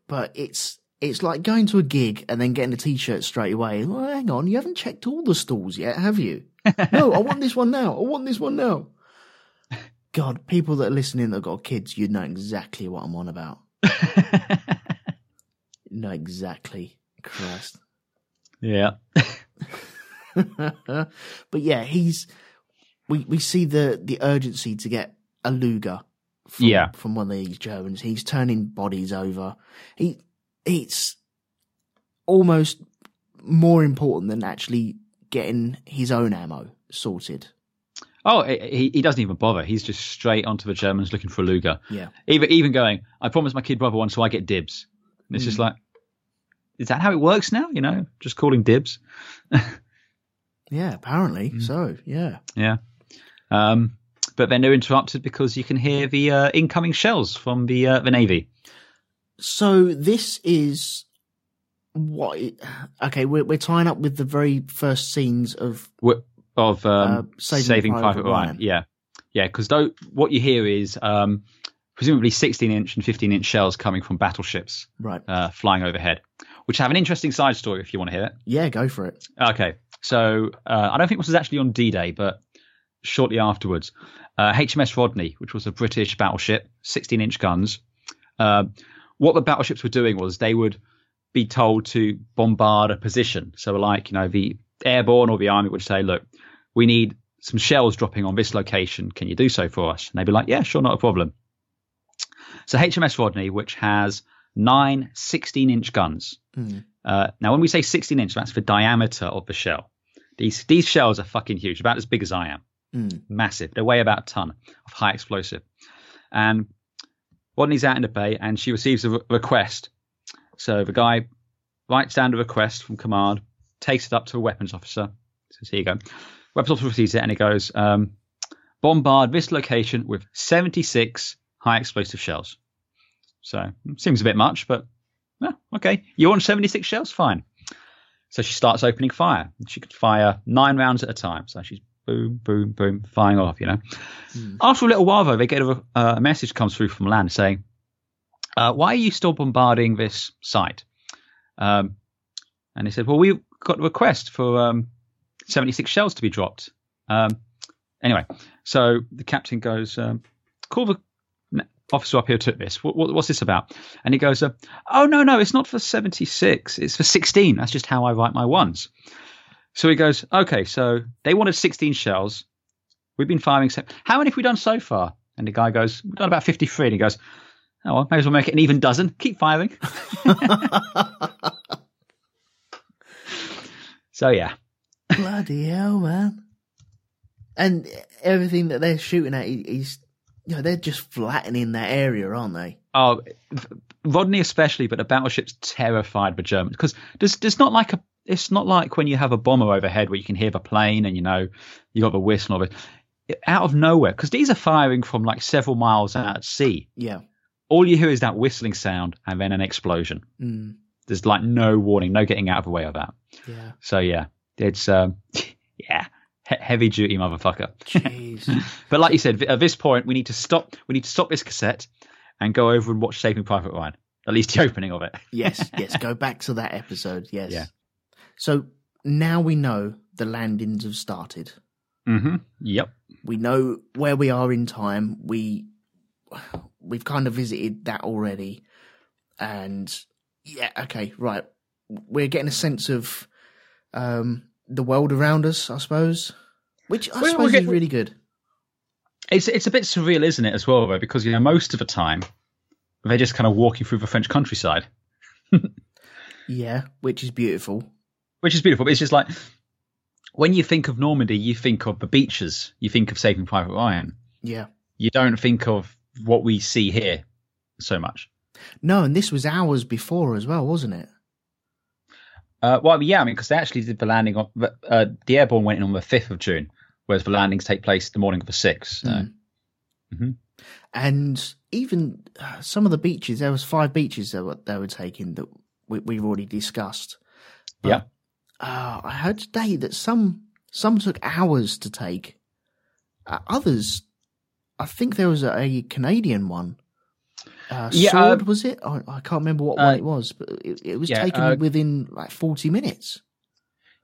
But it's like going to a gig and then getting a T-shirt straight away. Well, hang on, you haven't checked all the stalls yet, have you? No, I want this one now. I want this one now. God, people that are listening that got kids, you'd know exactly what I'm on about. No, exactly. Christ. Yeah. But yeah, we see the urgency to get a Luger from one of these Germans. He's turning bodies over. It's almost more important than actually getting his own ammo sorted. Oh, he doesn't even bother. He's just straight onto the Germans looking for a Luger. Yeah. Even going, I promised my kid brother one, so I get dibs. And it's just like, is that how it works now? Just calling dibs. Yeah, apparently. So, yeah. Yeah. But then they're interrupted because you can hear the incoming shells from the Navy. So this is what? Okay, we're tying up with the very first scenes of Saving Private Ryan. Yeah, because what you hear is presumably 16-inch and 15-inch shells coming from battleships, right, flying overhead, which have an interesting side story if you want to hear it. Yeah, go for it. Okay, so I don't think this was actually on D-Day, but shortly afterwards, HMS Rodney, which was a British battleship, 16-inch guns. What the battleships were doing was they would be told to bombard a position. So the airborne or the army would say, look, we need some shells dropping on this location. Can you do so for us? And they'd be like, yeah, sure, not a problem. So HMS Rodney, which has 9 16-inch guns. Now, when we say 16-inch, that's the diameter of the shell. These shells are fucking huge, about as big as I am. Massive. They weigh about a ton of high explosive. And Rodney's out in the bay and she receives a request. So the guy writes down the request from command, takes it up to a weapons officer. Says, here you go. Weapons officer receives it and he goes, bombard this location with 76 high explosive shells. So seems a bit much, but okay. You want 76 shells? Fine. So she starts opening fire. She could fire 9 rounds at a time. So she's boom, boom, boom, firing off, After a little while, though, they get a message comes through from land saying, why are you still bombarding this site? And they said, well, we've got a request for 76 shells to be dropped. Anyway, so the captain goes, call the officer up here who took this. What's this about? And he goes, oh, no, it's not for 76. It's for 16. That's just how I write my ones. So he goes, okay, so they wanted 16 shells. We've been firing. How many have we done so far? And the guy goes, we've done about 53. And he goes, oh, well, may as well make it an even dozen. Keep firing. So, yeah. Bloody hell, man. And everything that they're shooting at, they're just flattening that area, aren't they? Oh, Rodney especially, but the battleship's terrified the Germans. Because it's not like when you have a bomber overhead where you can hear the plane and, you got the whistle of it. out of nowhere, because these are firing from like several miles out at sea. Yeah. All you hear is that whistling sound and then an explosion. Mm. There's like no warning, no getting out of the way of that. Yeah. So yeah, it's heavy duty motherfucker. Jeez. But like you said, at this point we need to stop this cassette and go over and watch Saving Private Ryan. At least the opening of it. Yes. Go back to that episode. Yes. Yeah. So now we know the landings have started. Mm-hmm. Yep. We know where we are in time. We've kind of visited that already. And yeah, okay, right. We're getting a sense of the world around us, I suppose, which I suppose is really good. It's a bit surreal, isn't it, as well, though, because, you know, most of the time they're just kind of walking through the French countryside. Yeah, which is beautiful. But it's just like, when you think of Normandy, you think of the beaches, you think of Saving Private Ryan. Yeah. You don't think of what we see here so much. No, and this was hours before as well, wasn't it? Well, yeah, I mean, because they actually did the landing on the airborne went in on the 5th of June, whereas the landings take place the morning of the 6th. So. Mm-hmm. And even some of the beaches, there was 5 beaches that they were taking that we've already discussed. But, yeah. I heard today that some took hours to take. Others, I think there was a Canadian one. Sword, was it? I can't remember what one it was, but it was taken within like 40 minutes.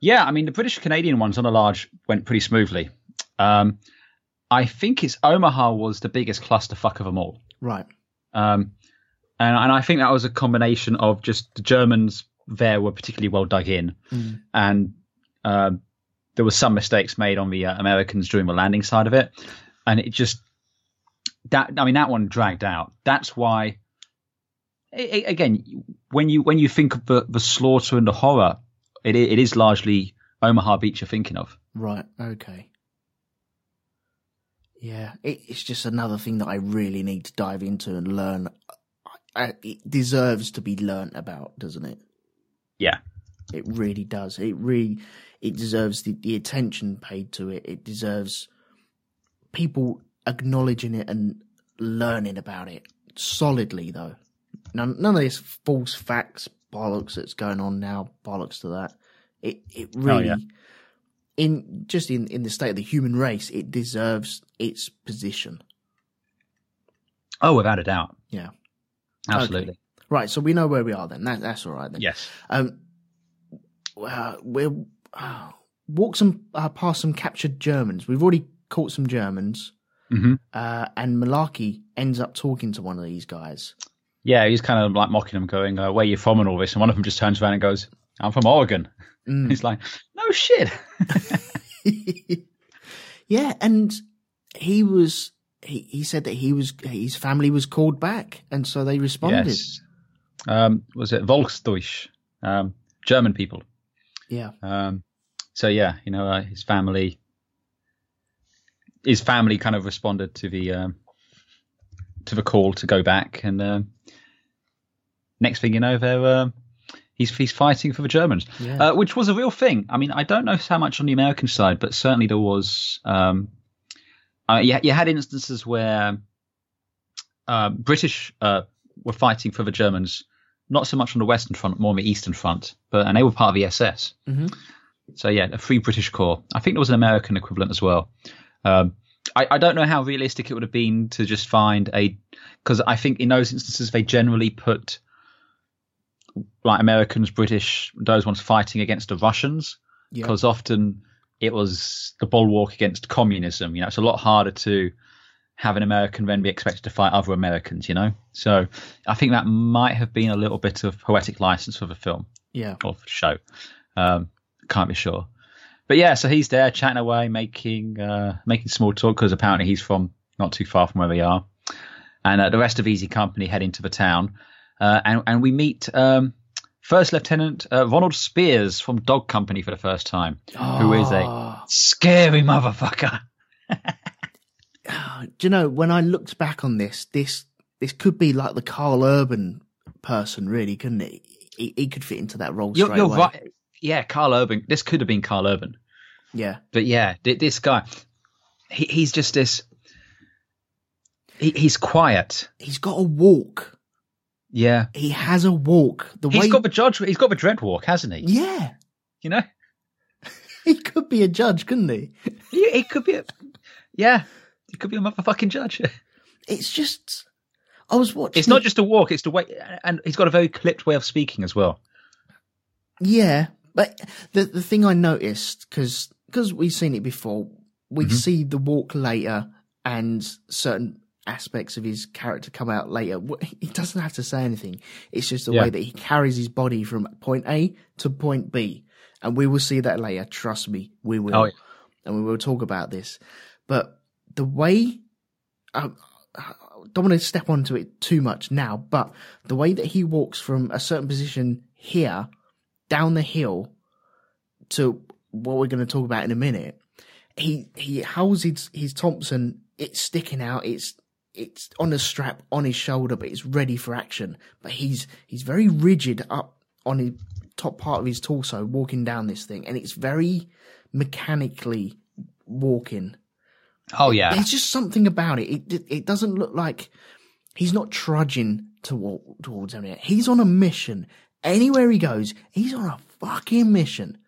Yeah, I mean, the British-Canadian ones on a large went pretty smoothly. I think it's Omaha was the biggest clusterfuck of them all. Right. And I think that was a combination of just the Germans there were particularly well dug in, and there were some mistakes made on the Americans during the landing side of it, and it just that one dragged out. That's why, again, when you think of the slaughter and the horror, it is largely Omaha Beach you're thinking of. Right. Okay. Yeah, it's just another thing that I really need to dive into and learn. It deserves to be learnt about, doesn't it? Yeah, it really does. It deserves the attention paid to it. It deserves people acknowledging it and learning about it solidly, though. None of this false facts bollocks that's going on now. Bollocks to that. It really, in the state of the human race, it deserves its position. Oh, without a doubt. Yeah, absolutely. Okay. Right, so we know where we are then. That's all right then. Yes. We'll walk past some captured Germans. We've already caught some Germans. Mm-hmm. And Malarkey ends up talking to one of these guys. Yeah, he's kind of like mocking them, going, where are you from and all this? And one of them just turns around and goes, I'm from Oregon. He's like, no shit. Yeah, and he said that his family was called back, and so they responded. Yes. Was it Volksdeutsch? German people. Yeah. So yeah, his family kind of responded to the call to go back, and next thing you know, he's fighting for the Germans, which was a real thing. I mean, I don't know how much on the American side, but certainly there was. You had instances where British were fighting for the Germans, not so much on the Western Front, more on the Eastern Front, and they were part of the SS. Mm-hmm. So yeah, a Free British Corps. I think there was an American equivalent as well. I don't know how realistic it would have been to just find because I think in those instances they generally put like Americans, British, those ones fighting against the Russians, because often it was the bulwark against communism. It's a lot harder to have an American then be expected to fight other Americans, So I think that might have been a little bit of poetic license for the film, or for the show. Can't be sure. But yeah, so he's there chatting away, making small talk, because apparently he's from not too far from where we are. And the rest of Easy Company head into the town. And we meet First Lieutenant Ronald Spears from Dog Company for the first time, who is a scary motherfucker. Do you know, when I looked back on this could be like the Carl Urban person, really, couldn't it? He could fit into that role straight away. You're right. Yeah, Carl Urban. This could have been Carl Urban. Yeah. But yeah, this guy, he's just this. He's quiet. He's got a walk. Yeah, he has a walk. He's got the dread walk, hasn't he? Yeah, you know, he could be a judge, couldn't he? He could be he could be a motherfucking judge. It's just, I was watching. It's not just a walk; it's the way, and he's got a very clipped way of speaking as well. Yeah, but the thing I noticed, because we've seen it before, we see the walk later and certain aspects of his character come out later. He doesn't have to say anything. It's just the way that he carries his body from point A to point B. And we will see that later. Trust me, we will. Oh, yeah. And we will talk about this. But the way, I don't want to step onto it too much now, but the way that he walks from a certain position here down the hill to what we're going to talk about in a minute, he holds his Thompson, it's sticking out, it's on a strap on his shoulder, but it's ready for action. But he's very rigid up on the top part of his torso, walking down this thing, and it's very mechanically walking. Oh yeah, there's just something about it. It doesn't look like he's not trudging to walk towards anything. He's on a mission. Anywhere he goes, he's on a fucking mission.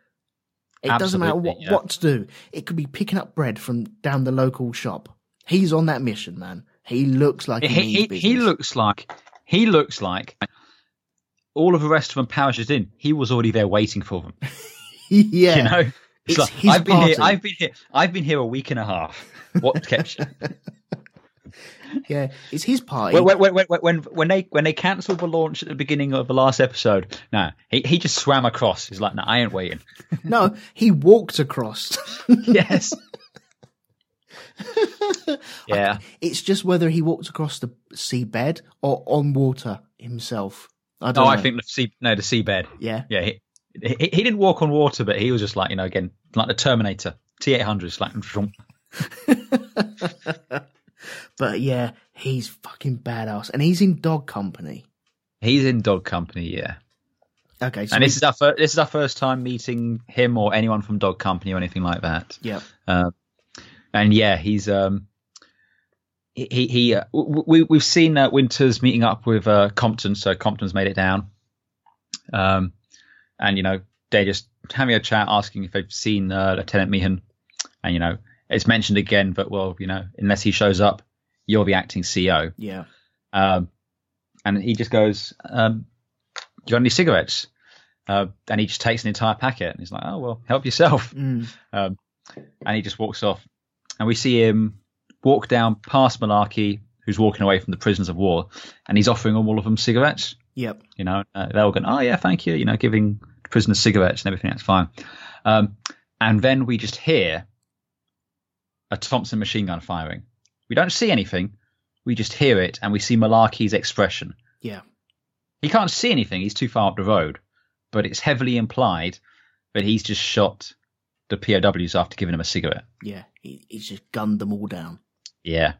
It doesn't matter what to do. It could be picking up bread from down the local shop. He's on that mission, man. He looks like he looks like all of the rest of them parachuted in. He was already there waiting for them. Yeah, you know, it's like, his party. I've been here a week and a half. What kept you? Yeah, it's his party. When they cancelled the launch at the beginning of the last episode, he just swam across. He's like, no, I ain't waiting. No, he walked across. Yes. Yeah. It's just whether he walked across the seabed or on water himself. I don't know. I think the seabed. Yeah. Yeah. He didn't walk on water, but he was just like, again, like the Terminator, T-800, like. But yeah, he's fucking badass, and he's in Dog Company. He's in Dog Company, yeah. Okay, so and this is our first time meeting him or anyone from Dog Company or anything like that. Yeah. And yeah, he's we've seen Winters meeting up with Compton, so Compton's made it down. And they're just having a chat, asking if they've seen Lieutenant Meehan, and it's mentioned again, but unless he shows up, you're the acting CO. Yeah. And he just goes, "You got any cigarettes?" And he just takes an entire packet, and he's like, "Oh well, help yourself." And he just walks off, and we see him walk down past Malarkey, who's walking away from the prisoners of war, and he's offering all of them cigarettes. Yep. They're all going, "Oh yeah, thank you." Giving prisoners cigarettes and everything. That's fine. And then we just hear a Thompson machine gun firing. We don't see anything. We just hear it, and we see Malarkey's expression. Yeah. He can't see anything. He's too far up the road. But it's heavily implied that he's just shot the POWs after giving them a cigarette. Yeah. He's just gunned them all down. Yeah.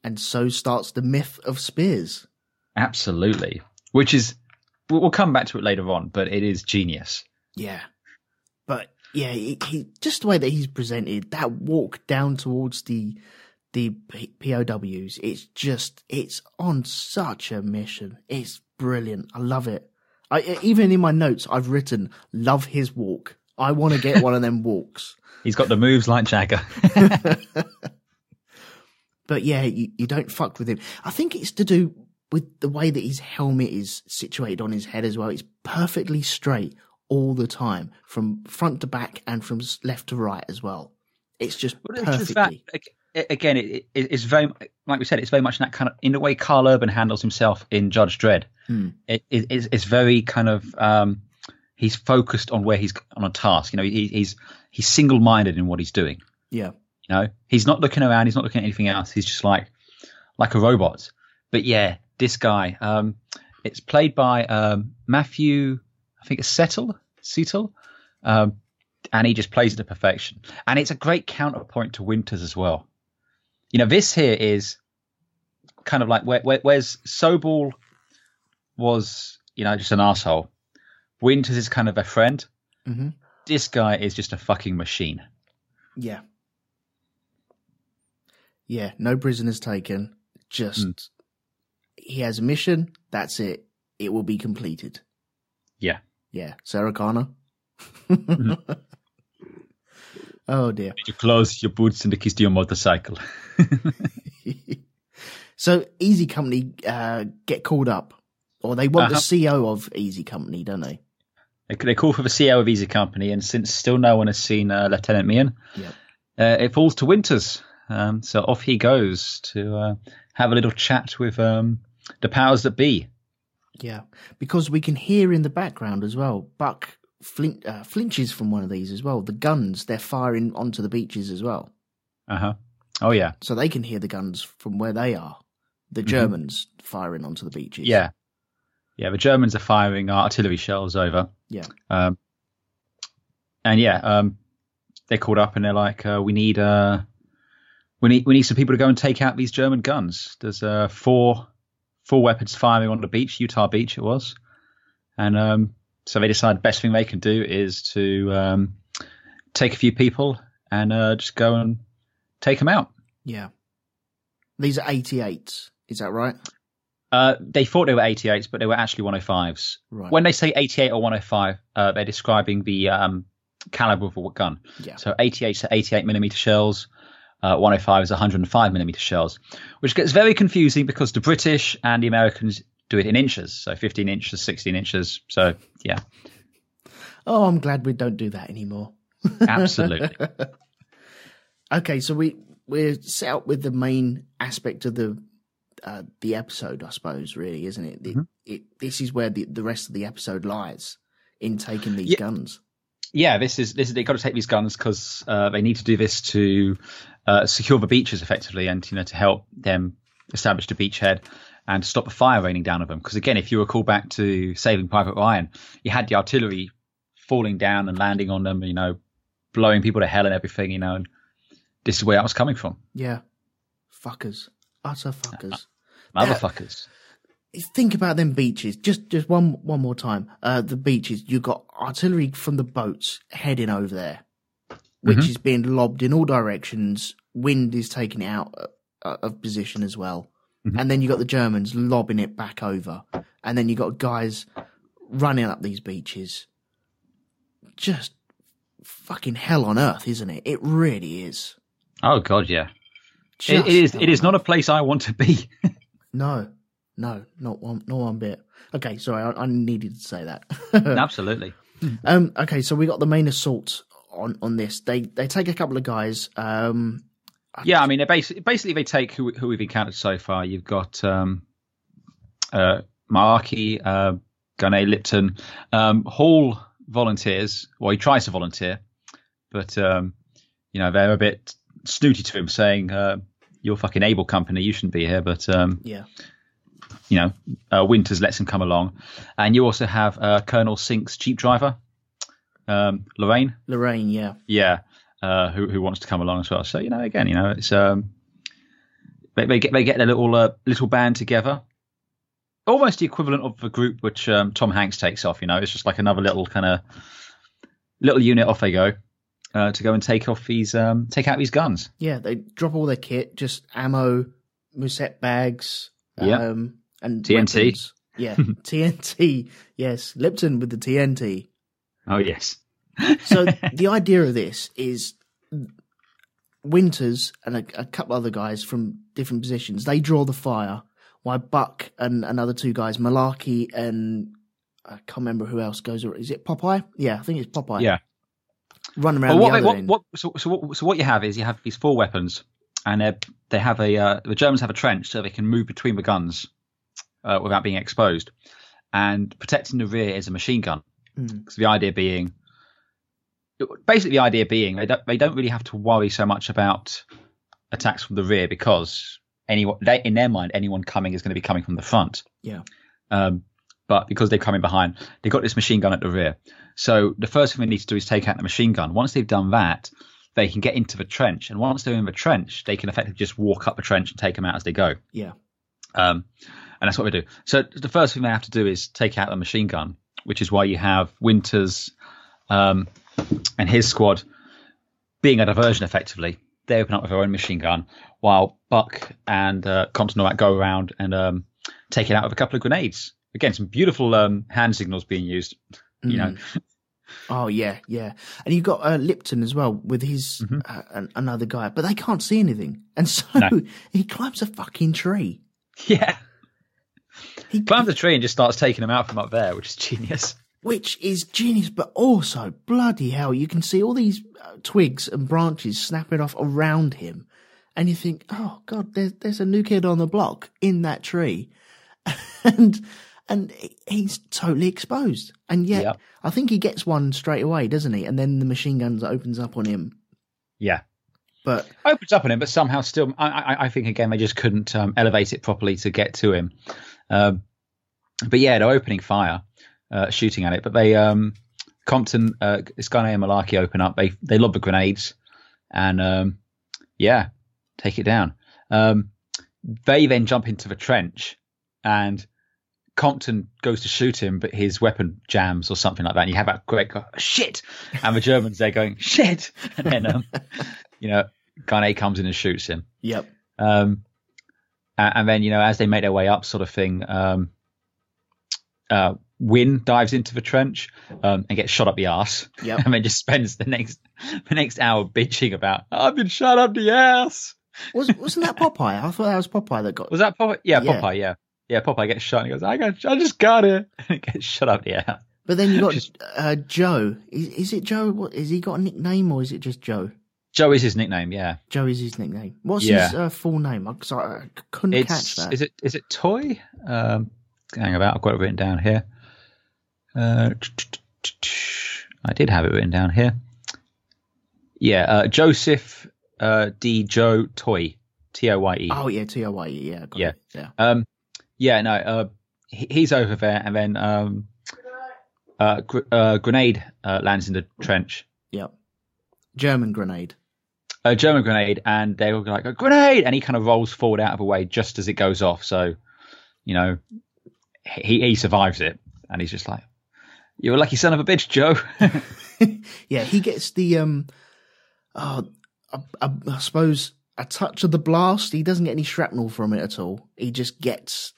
And so starts the myth of Spears. Absolutely. Which is, we'll come back to it later on, but it is genius. Yeah. But yeah, he just the way that he's presented, that walk down towards the POWs, it's on such a mission. It's brilliant. I love it. Even in my notes, I've written, love his walk. I want to get one of them walks. He's got the moves like Jagger. But yeah, you don't fuck with him. I think it's to do with the way that his helmet is situated on his head as well. It's perfectly straight all the time, from front to back and from left to right as well. It's just perfectly. Again, it's very, like we said, it's very much in that kind of, in the way Carl Urban handles himself in Judge Dredd. It's very kind of, he's focused on where he's on a task. He's single-minded in what he's doing. Yeah. He's not looking around. He's not looking at anything else. He's just like a robot. But yeah, this guy, it's played by Matthew, I think it's Settle, and he just plays it to perfection. And it's a great counterpoint to Winters as well. This here is kind of like where's Sobel was, just an asshole. Winters is kind of a friend. Mm-hmm. This guy is just a fucking machine. Yeah. Yeah, no prisoners taken. Just he has a mission. That's it. It will be completed. Yeah. Yeah. Sarah Connor. Oh dear. Your clothes, your boots, and the keys to your motorcycle. So Easy Company get called up, or they want the CO of Easy Company, don't they? They call for the CO of Easy Company, and since still no one has seen Lieutenant Meehan, it falls to Winters. So off he goes to have a little chat with the powers that be. Yeah, because we can hear in the background as well, Buck flinches from one of these as well. The guns, they're firing onto the beaches as well. Oh, yeah. So they can hear the guns from where they are. The Germans firing onto the beaches. Yeah. Yeah, the Germans are firing artillery shells over. Yeah. They're called up and they're like, we need some people to go and take out these German guns. There's four weapons firing on the beach, Utah Beach it was. And so they decide the best thing they can do is to take a few people and just go and take them out. Yeah. These are 88s, is that right? They thought they were 88s, but they were actually 105s. Right. When they say 88 or 105, they're describing the caliber of a gun. Yeah. So 88s are 88 millimeter shells. 105 is 105 millimeter shells, which gets very confusing because the British and the Americans do it in inches. So 15 inches, 16 inches. So, yeah. Oh, I'm glad we don't do that anymore. Absolutely. Okay, so we're set up with the main aspect of the episode, I suppose, really, isn't it? This is where the rest of the episode lies, in taking these guns. Yeah, this is they've got to take these guns because they need to do this to secure the beaches effectively, and to help them establish the beachhead and stop the fire raining down on them. Because again, if you recall back to Saving Private Ryan, you had the artillery falling down and landing on them, blowing people to hell and everything, and this is where that was coming from. Yeah, fuckers, utter fuckers, motherfuckers. Think about them beaches. Just one more time. The beaches. You got artillery from the boats heading over there, which is being lobbed in all directions. Wind is taking it out of position as well, and then you got the Germans lobbing it back over, and then you got guys running up these beaches. Just fucking hell on earth, isn't it? It really is. Oh God, yeah. It is. It is not a place I want to be. No, not one bit. Okay, sorry, I needed to say that. Absolutely. Okay, so we got the main assault on this. They take a couple of guys. Yeah, I mean, basically they take who we've encountered so far. You've got Malarkey, Gunnar Lipton, Hall volunteers. Well, he tries to volunteer, but they're a bit snooty to him, saying, "You're fucking able company. You shouldn't be here." But Winters lets him come along, and you also have Colonel Sink's jeep driver, Lorraine. Lorraine, yeah. Yeah. Who wants to come along as well? So again, it's they get their little band together, almost the equivalent of the group which Tom Hanks takes off. It's just like another little kind of little unit. Off they go to go and take out these guns. Yeah, they drop all their kit, just ammo, musette bags, and TNT. Weapons. Yeah, TNT. Yes, Lipton with the TNT. Oh yes. So the idea of this is Winters and a couple other guys from different positions, they draw the fire, while Buck and another two guys, Malarkey and I can't remember who else goes. Is it Popeye? Yeah, I think it's Popeye. Yeah. Run around the other end. So what you have is you have these four weapons, and they have the Germans have a trench so they can move between the guns without being exposed, and protecting the rear is a machine gun. Because the idea being they don't really have to worry so much about attacks from the rear because in their mind anyone coming is going to be coming from the front. Yeah. But because they're coming behind, they've got this machine gun at the rear. So the first thing they need to do is take out the machine gun. Once they've done that, they can get into the trench, and once they're in the trench, they can effectively just walk up the trench and take them out as they go. Yeah. And that's what we do. So the first thing they have to do is take out the machine gun, which is why you have Winters and his squad being a diversion effectively, they open up with their own machine gun, while Buck and Compton go around and take it out with a couple of grenades. Again, some beautiful hand signals being used. You know. Oh yeah. And you got Lipton as well with his another guy, but they can't see anything, and so he climbs a fucking tree. Yeah. He climbs the tree and just starts taking them out from up there, which is genius. Which is genius, but also, bloody hell, you can see all these twigs and branches snapping off around him, and you think, oh, God, there's a new kid on the block in that tree. and he's totally exposed. And yet, I think he gets one straight away, doesn't he? And then the machine gun opens up on him. Yeah. But opens up on him, but somehow still, I think, again, they just couldn't elevate it properly to get to him. But yeah, they're opening fire, shooting at it. But they, Compton, this guy named Malarkey open up. They lob the grenades and, take it down. They then jump into the trench and Compton goes to shoot him, but his weapon jams or something like that. And you have that great shit. And the Germans there going, shit. And then, Garnet comes in and shoots him. Yep. And then, as they make their way up, sort of thing, Wynn dives into the trench and gets shot up the arse. Yep. And then just spends the next hour bitching about, I've been shot up the ass. Wasn't that Popeye? I thought that was Popeye that got. Was that Popeye? Yeah, Popeye. Yeah. Yeah, Popeye gets shot and he goes, I just got it. And he gets shot up the ass. But then you got Joe. Is it Joe? What, has he got a nickname or is it just Joe? Joe is his nickname, yeah. Joe is his nickname. What's his full name? I couldn't catch that. Is it Toy? Hang about, I've got it written down here. I did have it written down here. Yeah, Joseph D. Joe Toy, T-O-Y-E. Oh yeah, T-O-Y-E. Yeah, got it. Yeah. He's over there, and then grenade lands in the trench. Yep. German grenade. A German grenade, and they're all like, a grenade! And he kind of rolls forward out of the way just as it goes off. So, he survives it. And he's just like, you're a lucky son of a bitch, Joe. Yeah, he gets the, I suppose, a touch of the blast. He doesn't get any shrapnel from it at all. He just gets...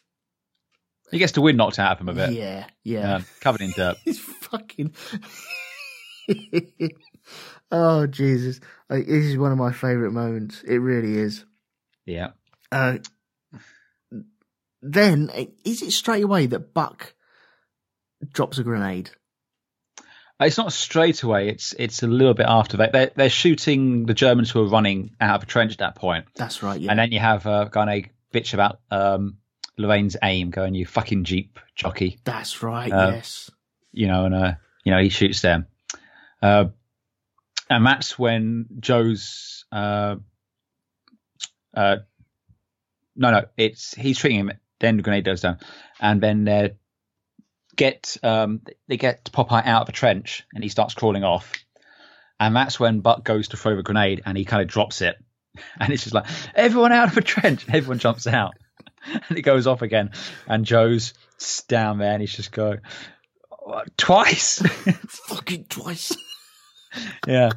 He gets the wind knocked out of him a bit. Yeah. Covered in dirt. He's fucking... Oh, Jesus. This is one of my favourite moments. It really is. Yeah. Then, is it straight away that Buck drops a grenade? It's not straight away. It's a little bit after that. They're shooting the Germans who are running out of a trench at that point. That's right, yeah. And then you have a guy bitch about Lorraine's aim going, you fucking Jeep jockey. That's right, yes. And he shoots them. And that's when Joe's he's treating him, then the grenade goes down, and then they get Popeye out of the trench and he starts crawling off, and that's when Buck goes to throw the grenade and he kind of drops it, and it's just like, everyone out of the trench, and everyone jumps out and it goes off again, and Joe's down there and he's just going, twice. Fucking twice. Yeah.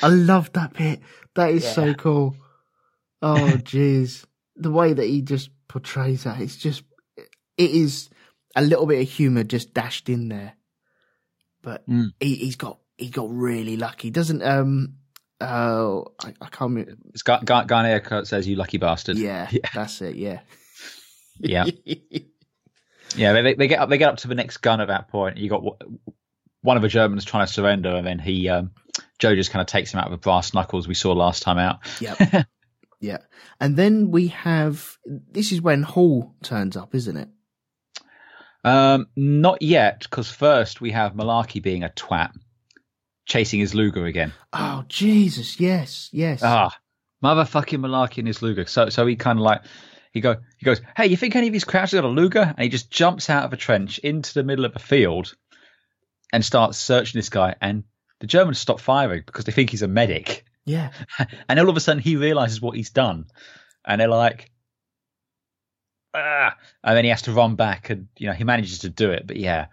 I love that bit. That is so cool. Oh, jeez. The way that he just portrays that, it is a little bit of humour just dashed in there. But he got really lucky. Doesn't, I can't remember. It's Garnier says, you lucky bastard. Yeah, that's it, yeah. Yeah. Yeah, they get up to the next gun at that point. You got one of the Germans trying to surrender, and then Joe just kind of takes him out with brass knuckles we saw last time out. Yep. Yeah. And then we have, this is when Hall turns up, isn't it? Not yet, because first we have Malarkey being a twat, chasing his Luger again. Oh, Jesus, yes. Motherfucking Malarkey and his Luger. So he kind of like, he goes, hey, you think any of these crowds got a Luger? And he just jumps out of a trench into the middle of a field and starts searching this guy, and the Germans stop firing because they think he's a medic. Yeah. And all of a sudden he realizes what he's done, and they're like, and then he has to run back, and he manages to do it. But yeah,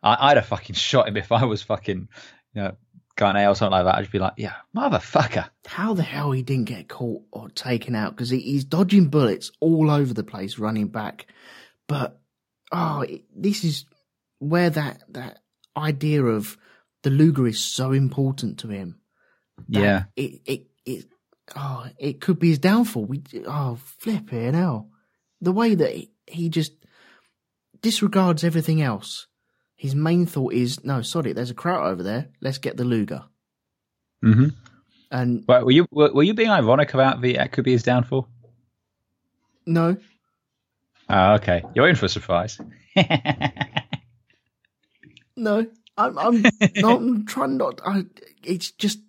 I'd have fucking shot him if I was fucking Garnet or something like that, I'd just be like, yeah, motherfucker. How the hell he didn't get caught or taken out? Because he's dodging bullets all over the place, running back. But, this is where that idea of the Luger is so important to him. Yeah. It could be his downfall. Flipping hell. The way that he just disregards everything else. His main thought is, no, sorry, there's a crowd over there. Let's get the Luger. Mm-hmm. And were you being ironic about that could be his downfall? No. Oh, okay. You're in for a surprise. No, I'm trying not. It's just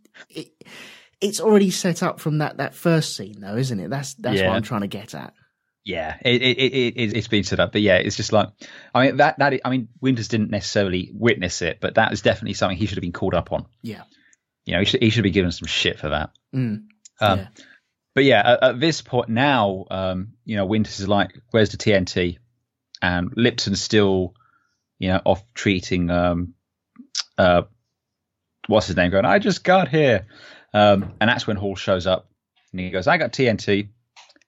it's already set up from that first scene, though, isn't it? That's what I'm trying to get at. Yeah, it's been set up, but yeah, it's just like, I mean, Winters didn't necessarily witness it, but that is definitely something he should have been called up on. Yeah, he should be given some shit for that. Yeah. But yeah, at this point now, Winters is like, "Where's the TNT?" And Lipton's still, off treating what's his name, going, "I just got here," and that's when Hall shows up and he goes, "I got TNT."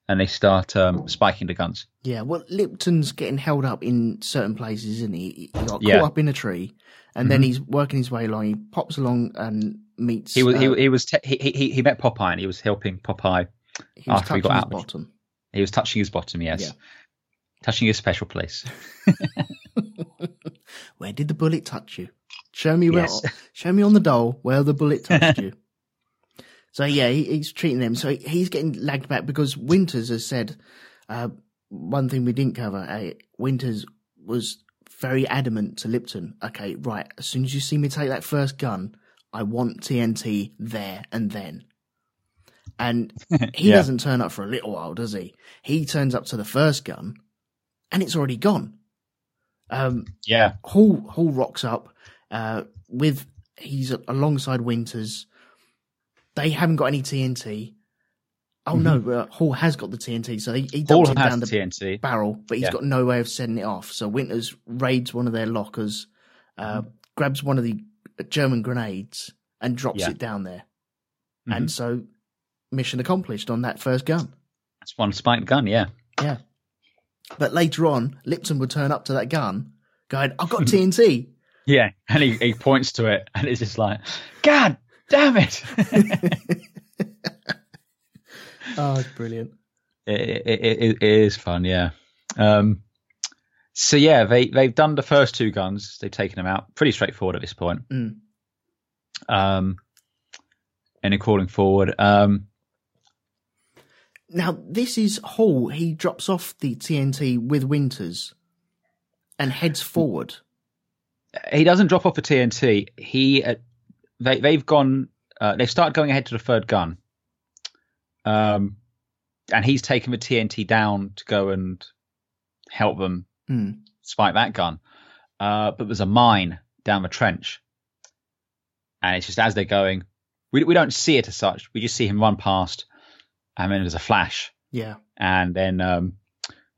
And they start spiking the guns. Yeah, well, Lipton's getting held up in certain places, isn't he? He got caught up in a tree, and then he's working his way along. He pops along and meets. He met Popeye, and he was helping Popeye after he got out. Bottom. He was touching his bottom, yes, touching his special place. Where did the bullet touch you? Show me Show me on the doll where the bullet touched you. So, yeah, he's treating them. So he's getting lagged back because Winters has said, one thing we didn't cover, Winters was very adamant to Lipton. Okay, right, as soon as you see me take that first gun, I want TNT there and then. And he doesn't turn up for a little while, does he? He turns up to the first gun and it's already gone. Hall rocks up he's alongside Winters. They haven't got any TNT. Oh no, Hall has got the TNT, so he dumps it down the TNT barrel, but he's got no way of setting it off. So Winters raids one of their lockers, grabs one of the German grenades, and drops it down there. And so, mission accomplished on that first gun. That's one spiked gun, yeah. Yeah. But later on, Lipton would turn up to that gun, going, "I've got TNT." Yeah, and he points to it, and it's just like, "God damn it!" Oh, it's brilliant. It is fun, yeah. So yeah, they've done the first two guns. They've taken them out. Pretty straightforward at this point. And they're calling forward. Now this is Hall. He drops off the TNT with Winters and heads forward. He doesn't drop off the TNT. They've gone. They've started going ahead to the third gun. And he's taken the TNT down to go and help them spike that gun. But there's a mine down the trench. And it's just as they're going, we don't see it as such. We just see him run past, and then there's a flash. Yeah. And then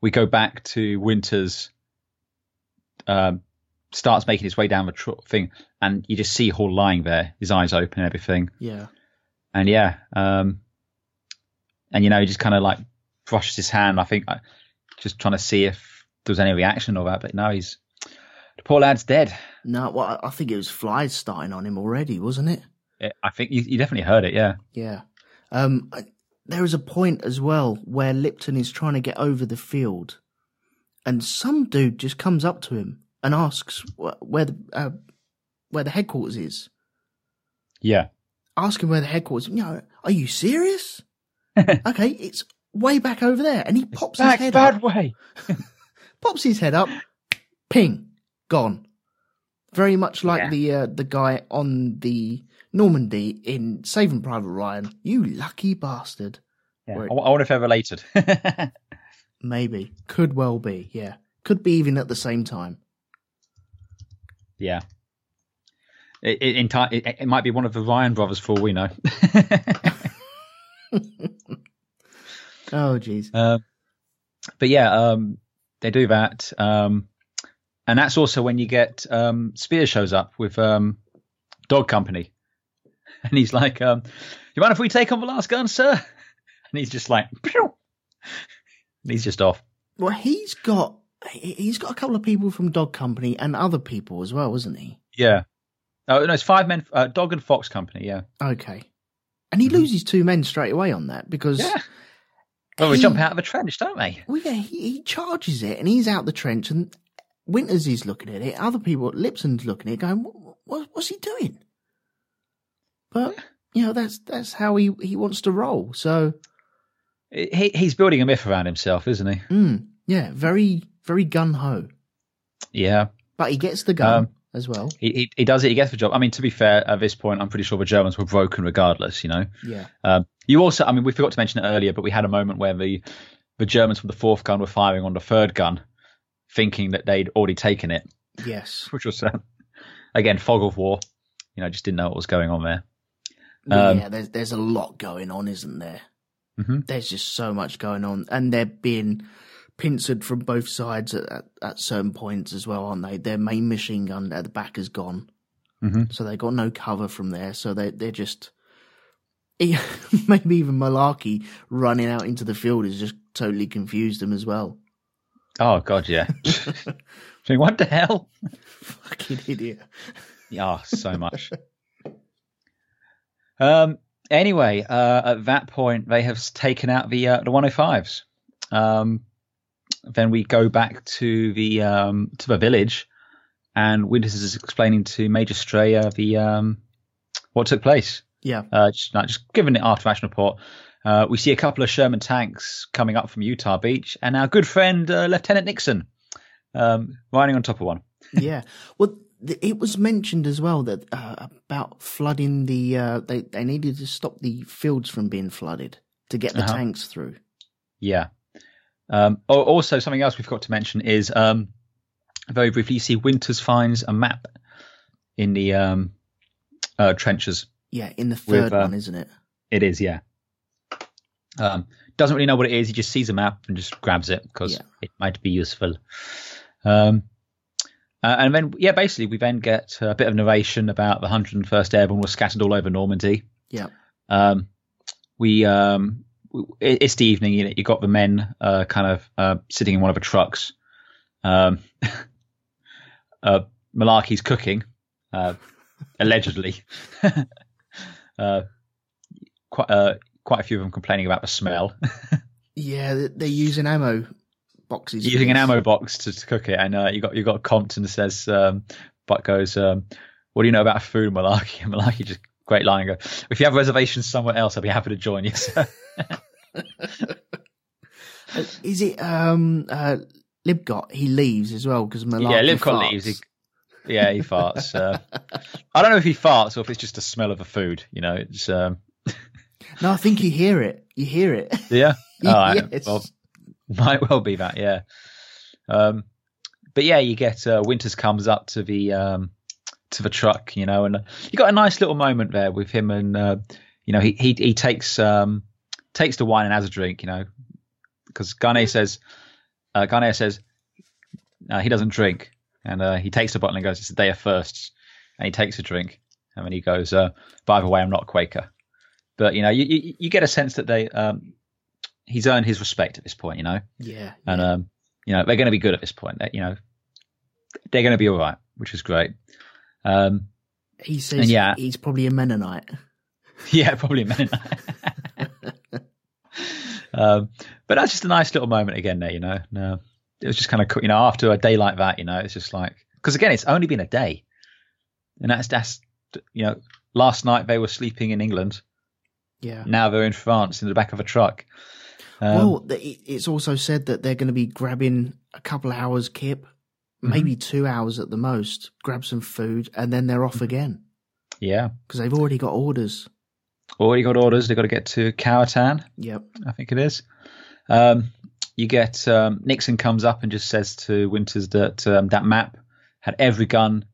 we go back to Winters, starts making his way down the thing, and you just see Hall lying there, his eyes open and everything. Yeah. And yeah, and, he just kind of like brushes his hand. I think just trying to see if there was any reaction or that. But no, the poor lad's dead. No, well, I think it was flies starting on him already, wasn't it? I think you definitely heard it, yeah. Yeah. There is a point as well where Lipton is trying to get over the field and some dude just comes up to him and asks where the headquarters is. Yeah. Ask him where the headquarters is. Are you serious? Okay, it's way back over there. And he pops his head up. Bad way. Pops his head up. Ping. Gone. Very much like the guy on the Normandy in Saving Private Ryan. You lucky bastard. Yeah. I wonder if they're related. Maybe. Could well be, yeah. Could be even at the same time. Yeah. It might be one of the Ryan brothers for all we know. Oh, jeez. But yeah, they do that. And that's also when you get Spears shows up with Dog Company. And he's like, you mind if we take on the last gun, sir? And he's just like, pew! And he's just off. Well, he's got a couple of people from Dog Company and other people as well, isn't he? Yeah. Oh, no, it's 5 men, Dog and Fox Company, yeah. Okay. And he loses 2 men straight away on that because... Yeah. Well, we jump out of a trench, don't we? Well, yeah, he charges it and he's out the trench and Winters is looking at it. Other people, Lipson's looking at it going, what's he doing? But, that's how he wants to roll, so... He's building a myth around himself, isn't he? Yeah, very, very gun-ho. Yeah. But he gets the gun as well. He does it, he gets the job. I mean, to be fair, at this point, I'm pretty sure the Germans were broken regardless, Yeah. You also, I mean, we forgot to mention it earlier, but we had a moment where the Germans from the 4th gun were firing on the 3rd gun, thinking that they'd already taken it. Yes. Which was, again, fog of war. Just didn't know what was going on there. Yeah, there's a lot going on, isn't there? Mm-hmm. There's just so much going on, and they're being pincered from both sides at certain points as well, aren't they? Their main machine gun at the back is gone, so they got no cover from there. So they're just maybe even Malarkey running out into the field has just totally confused them as well. Oh God, yeah. What the hell? Fucking idiot. Yeah, so much. Anyway, at that point, they have taken out the 105s. Then we go back to the village, and Winters is explaining to Major Strayer what took place. Yeah. Just giving it after action report. We see a couple of Sherman tanks coming up from Utah Beach, and our good friend Lieutenant Nixon riding on top of one. Yeah. Well, it was mentioned as well that about flooding they needed to stop the fields from being flooded to get the tanks through. Yeah. Also, something else we forgot to mention is very briefly, you see Winters finds a map in the trenches. Yeah, in the 3rd one, isn't it? It is, yeah. Doesn't really know what it is. He just sees a map and just grabs it because it might be useful. And then, basically, we then get a bit of narration about the 101st Airborne were scattered all over Normandy. Yeah. It's the evening. You got the men kind of sitting in one of the trucks. Malarkey's cooking, allegedly. Quite a few of them complaining about the smell. Yeah, they're using ammo boxes. Using an ammo box to cook it, and you got Compton says, but goes, "What do you know about food, Malarkey?" And Malarkey just great line, go, "If you have reservations somewhere else, I'll be happy to join you." So. Is it Libcott? He leaves as well because Malarkey Libcott leaves. He farts. I don't know if he farts or if it's just the smell of the food. It's. No, I think you hear it. You hear it. Yeah. Yes. Well, might well be that. Yeah. But yeah, you get Winters comes up to the truck, and you got a nice little moment there with him, and he takes the wine and has a drink, because Garnier says he doesn't drink, and he takes the bottle and goes, "It's a day of firsts," and he takes a drink, and then he goes, "By the way, I'm not a Quaker," but you get a sense that he's earned his respect at this point, Yeah. And they're going to be good at this point. They're going to be all right, which is great. He says he's probably a Mennonite. Yeah, probably a Mennonite. But that's just a nice little moment again there, No, it was just kind of cool, after a day like that, it's just like, because again, it's only been a day, and that's last night they were sleeping in England. Yeah. Now they're in France in the back of a truck. Well, it's also said that they're going to be grabbing a couple of hours kip, maybe 2 hours at the most, grab some food, and then they're off again. Yeah. Because they've already got orders. They've got to get to Cowatown. Yep. I think it is. You get Nixon comes up and just says to Winters that that map had every gun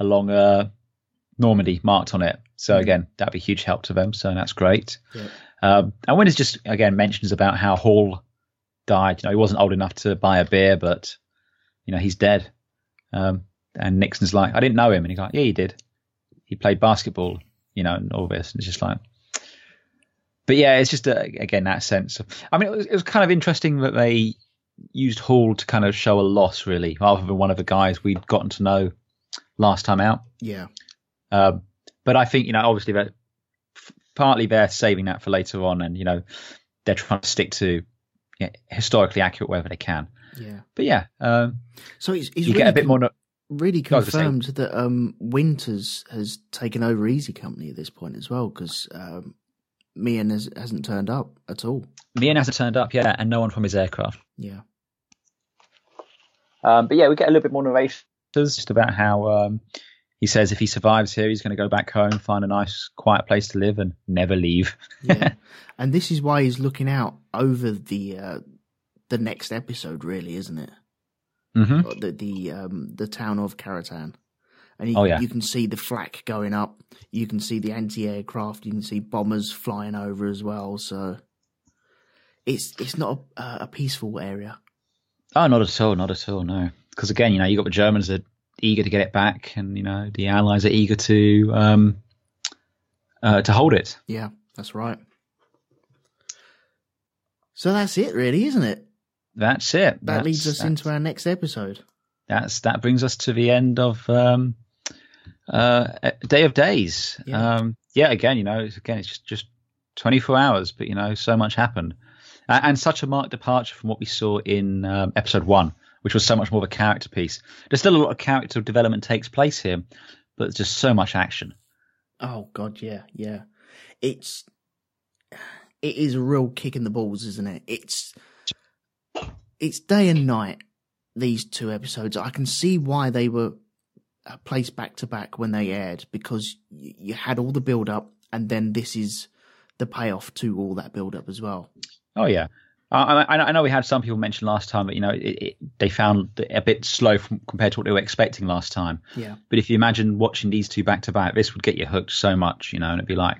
along Normandy marked on it. So again, that'd be a huge help to them. So that's great. Yep. And Winters just again mentions about how Hall died. He wasn't old enough to buy a beer, but he's dead. And Nixon's like, "I didn't know him," and he's like, "Yeah, you did. He played basketball, and all this. It's just like, but yeah, it's just again that sense of. I mean, it was kind of interesting that they used Hall to kind of show a loss, really, rather than one of the guys we'd gotten to know last time out. Yeah. But I think obviously that partly they're saving that for later on, and they're trying to stick to historically accurate wherever they can. Yeah. But yeah. So he's you really get a bit more. Really confirmed that Winters has taken over Easy Company at this point as well, because Mian hasn't turned up at all. Mian hasn't turned up, yeah, and no one from his aircraft. Yeah. But yeah, we get a little bit more narration just about how he says if he survives here, he's going to go back home, find a nice, quiet place to live, and never leave. Yeah, and this is why he's looking out over the next episode, really, isn't it? Mm-hmm. The town of Karatan, and you can see the flak going up. You can see the anti-aircraft. You can see bombers flying over as well. So it's not a peaceful area. Oh, not at all, no. Because again, you got the Germans that are eager to get it back, and the Allies are eager to hold it. Yeah, that's right. So that's it, really, isn't it? That's it. That leads us into our next episode. That brings us to the end of Day of Days. Yeah. Again, it's just 24 hours, but so much happened, and such a marked departure from what we saw in episode 1, which was so much more of a character piece. There's still a lot of character development takes place here, but there's just so much action. Oh God, yeah. It is a real kick in the balls, isn't it? It's day and night, these 2 episodes. I can see why they were placed back to back when they aired, because you had all the build up, and then this is the payoff to all that build up as well. Oh yeah. I know we had some people mention last time that they found it a bit slow compared to what they were expecting last time. Yeah. But if you imagine watching these 2 back to back, this would get you hooked so much, and it'd be like,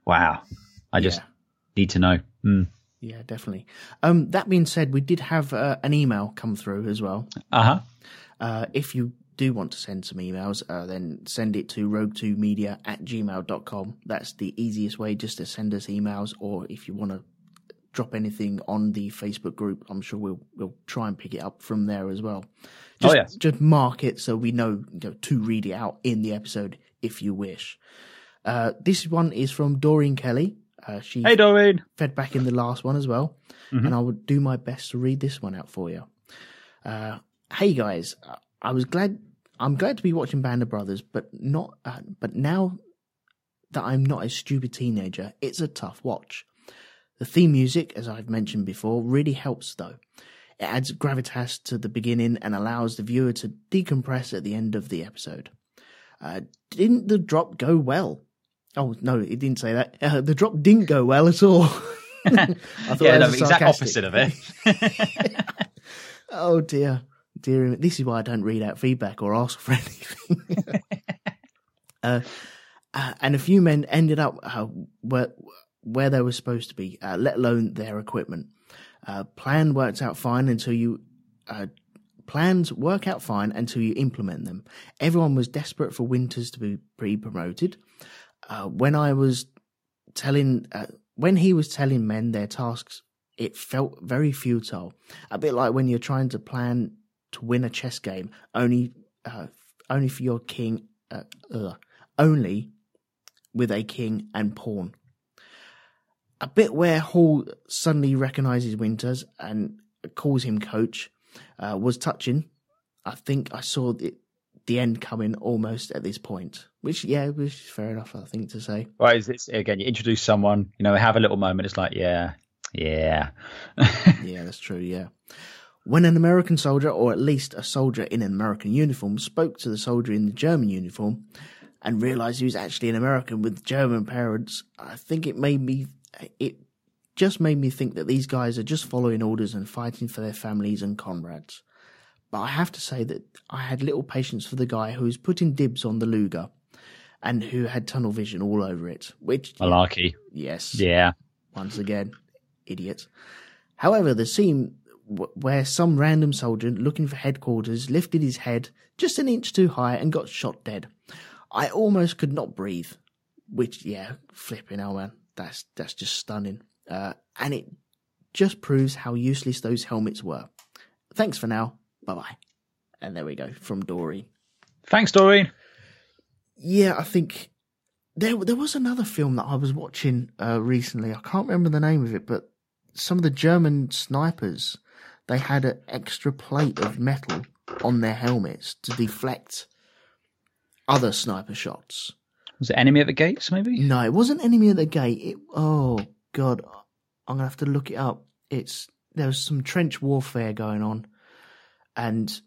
wow, I just need to know. Yeah, definitely. That being said, we did have an email come through as well. If you do want to send some emails, then send it to rogue2media@gmail.com. That's the easiest way, just to send us emails, or if you want to drop anything on the Facebook group, I'm sure we'll try and pick it up from there as well. Just mark it so we know to read it out in the episode if you wish. This one is from Doreen Kelly. Hey, Doreen. Fed back in the last one as well, and I would do my best to read this one out for you. Hey guys, I'm glad to be watching Band of Brothers, but now that I'm not a stupid teenager, it's a tough watch. The theme music, as I've mentioned before, really helps though. It adds gravitas to the beginning and allows the viewer to decompress at the end of the episode. Didn't the drop go well? Oh, no, it didn't say that. The drop didn't go well at all. I thought the exact opposite of it. Oh, dear. This is why I don't read out feedback or ask for anything. And a few men ended up where they were supposed to be, let alone their equipment. Plans work out fine until you implement them. Everyone was desperate for Winters to be pre-promoted. When he was telling men their tasks, it felt very futile. A bit like when you're trying to plan to win a chess game, only for your king, only with a king and pawn. A bit where Hall suddenly recognises Winters and calls him coach was touching. I think I saw the end coming almost at this point, which is fair enough, I think, to say. Right, it's again, you introduce someone, they have a little moment, it's like, yeah. Yeah, that's true, yeah. When an American soldier, or at least a soldier in an American uniform, spoke to the soldier in the German uniform and realised he was actually an American with German parents, I think it just made me think that these guys are just following orders and fighting for their families and comrades. But I have to say that I had little patience for the guy who was putting dibs on the Luger and who had tunnel vision all over it. Which malarkey. Yes. Yeah. Once again, idiot. However, the scene where some random soldier looking for headquarters lifted his head just an inch too high and got shot dead. I almost could not breathe. which, flipping hell, man. That's just stunning. And it just proves how useless those helmets were. Thanks for now. Bye-bye. And there we go, from Doreen. Thanks, Doreen. Yeah, I think there was another film that I was watching recently. I can't remember the name of it, but some of the German snipers, they had an extra plate of metal on their helmets to deflect other sniper shots. Was it Enemy at the Gates, maybe? No, it wasn't Enemy at the Gate. Oh, God. I'm going to have to look it up. There was some trench warfare going on, and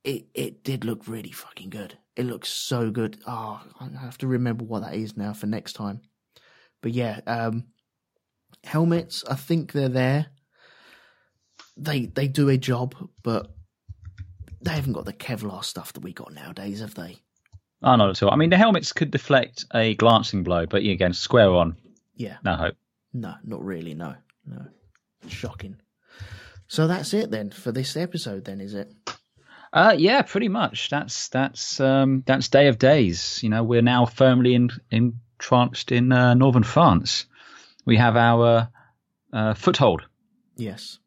it did look really fucking good. It looks so good. Oh, I have to remember what that is now for next time. But yeah, helmets, I think they're there. They do a job, but they haven't got the Kevlar stuff that we got nowadays, have they? Oh, not at all. I mean, the helmets could deflect a glancing blow, but again, square on. Yeah. No hope. No, not really, no. Shocking. So that's it then for this episode then, is it? Yeah, pretty much. That's Day of Days. You know, we're now firmly entrenched in northern France. We have our foothold. Yes.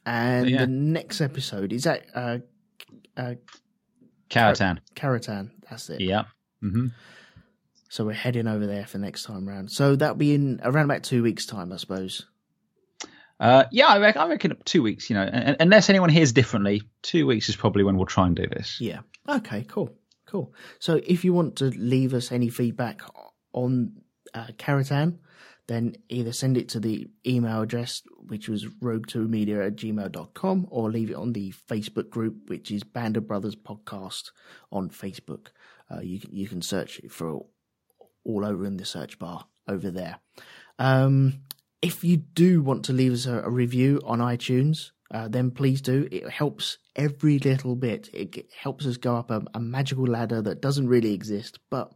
And the next episode is that Caratan, that's it. Yeah. Mm-hmm. So we're heading over there for next time round. So that'll be in around about 2 weeks' time, I suppose. Yeah, I reckon 2 weeks, you know, unless anyone hears differently, 2 weeks is probably when we'll try and do this. Yeah. Okay, cool. So if you want to leave us any feedback on Caratan, then either send it to the email address, which was rogue2media@gmail.com, or leave it on the Facebook group, which is Band of Brothers Podcast on Facebook. You can search it for all over in the search bar over there. If you do want to leave us a review on iTunes, then please do. It helps every little bit. It helps us go up a magical ladder that doesn't really exist, but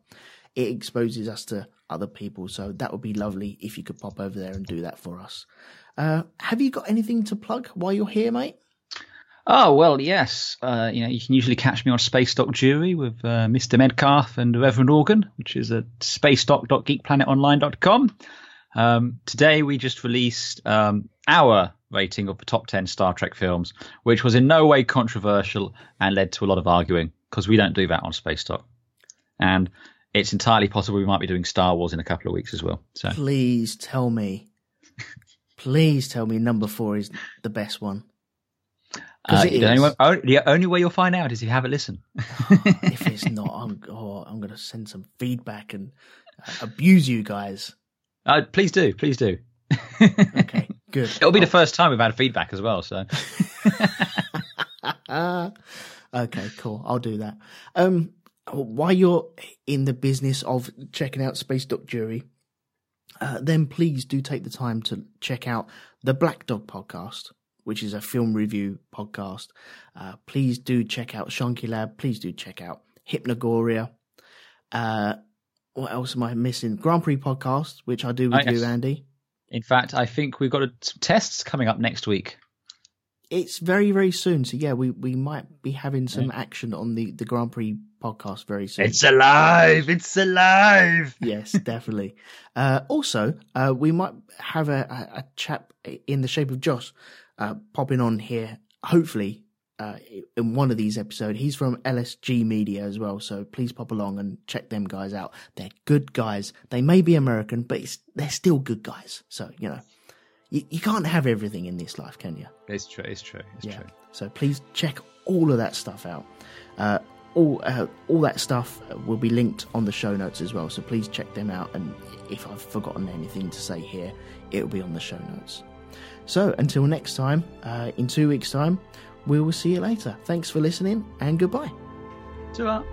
it exposes us to other people. So that would be lovely if you could pop over there and do that for us. Have you got anything to plug while you're here, mate? Oh, well, yes. You can usually catch me on Space Dock Jury with Mr. Medcalf and Reverend Organ, which is at spacedock.geekplanetonline.com. Today we just released our rating of the top 10 Star Trek films, which was in no way controversial and led to a lot of arguing, because we don't do that on Space Dock. And it's entirely possible we might be doing Star Wars in a couple of weeks as well. So please tell me number 4 is the best one. The only way you'll find out is if you have a listen. If it's not, I'm going to send some feedback and abuse you guys. Please do. Okay, good. It'll be the first time we've had feedback as well. So. Okay, cool. I'll do that. While you're in the business of checking out Space Dock Jury, then please do take the time to check out the Black Dog Podcast, which is a film review podcast. Please do check out Shonky Lab. Please do check out Hypnogoria. What else am I missing? Grand Prix Podcast, which I do with you, Andy. In fact, I think we've got some tests coming up next week. It's very, very soon. So, yeah, we might be having some action on the Grand Prix Podcast very soon. It's alive! Yes, definitely. Also, we might have a chap in the shape of Josh popping on here, hopefully, in one of these episodes. He's from LSG Media as well, so please pop along and check them guys out. They're good guys. They may be American, but they're still good guys. So, you know, you can't have everything in this life, can you? It's true. True. So please check all of that stuff out. All that stuff will be linked on the show notes as well, so please check them out. And if I've forgotten anything to say here, it'll be on the show notes. So until next time, in 2 weeks' time, we will see you later. Thanks for listening, and goodbye. Ta-ra.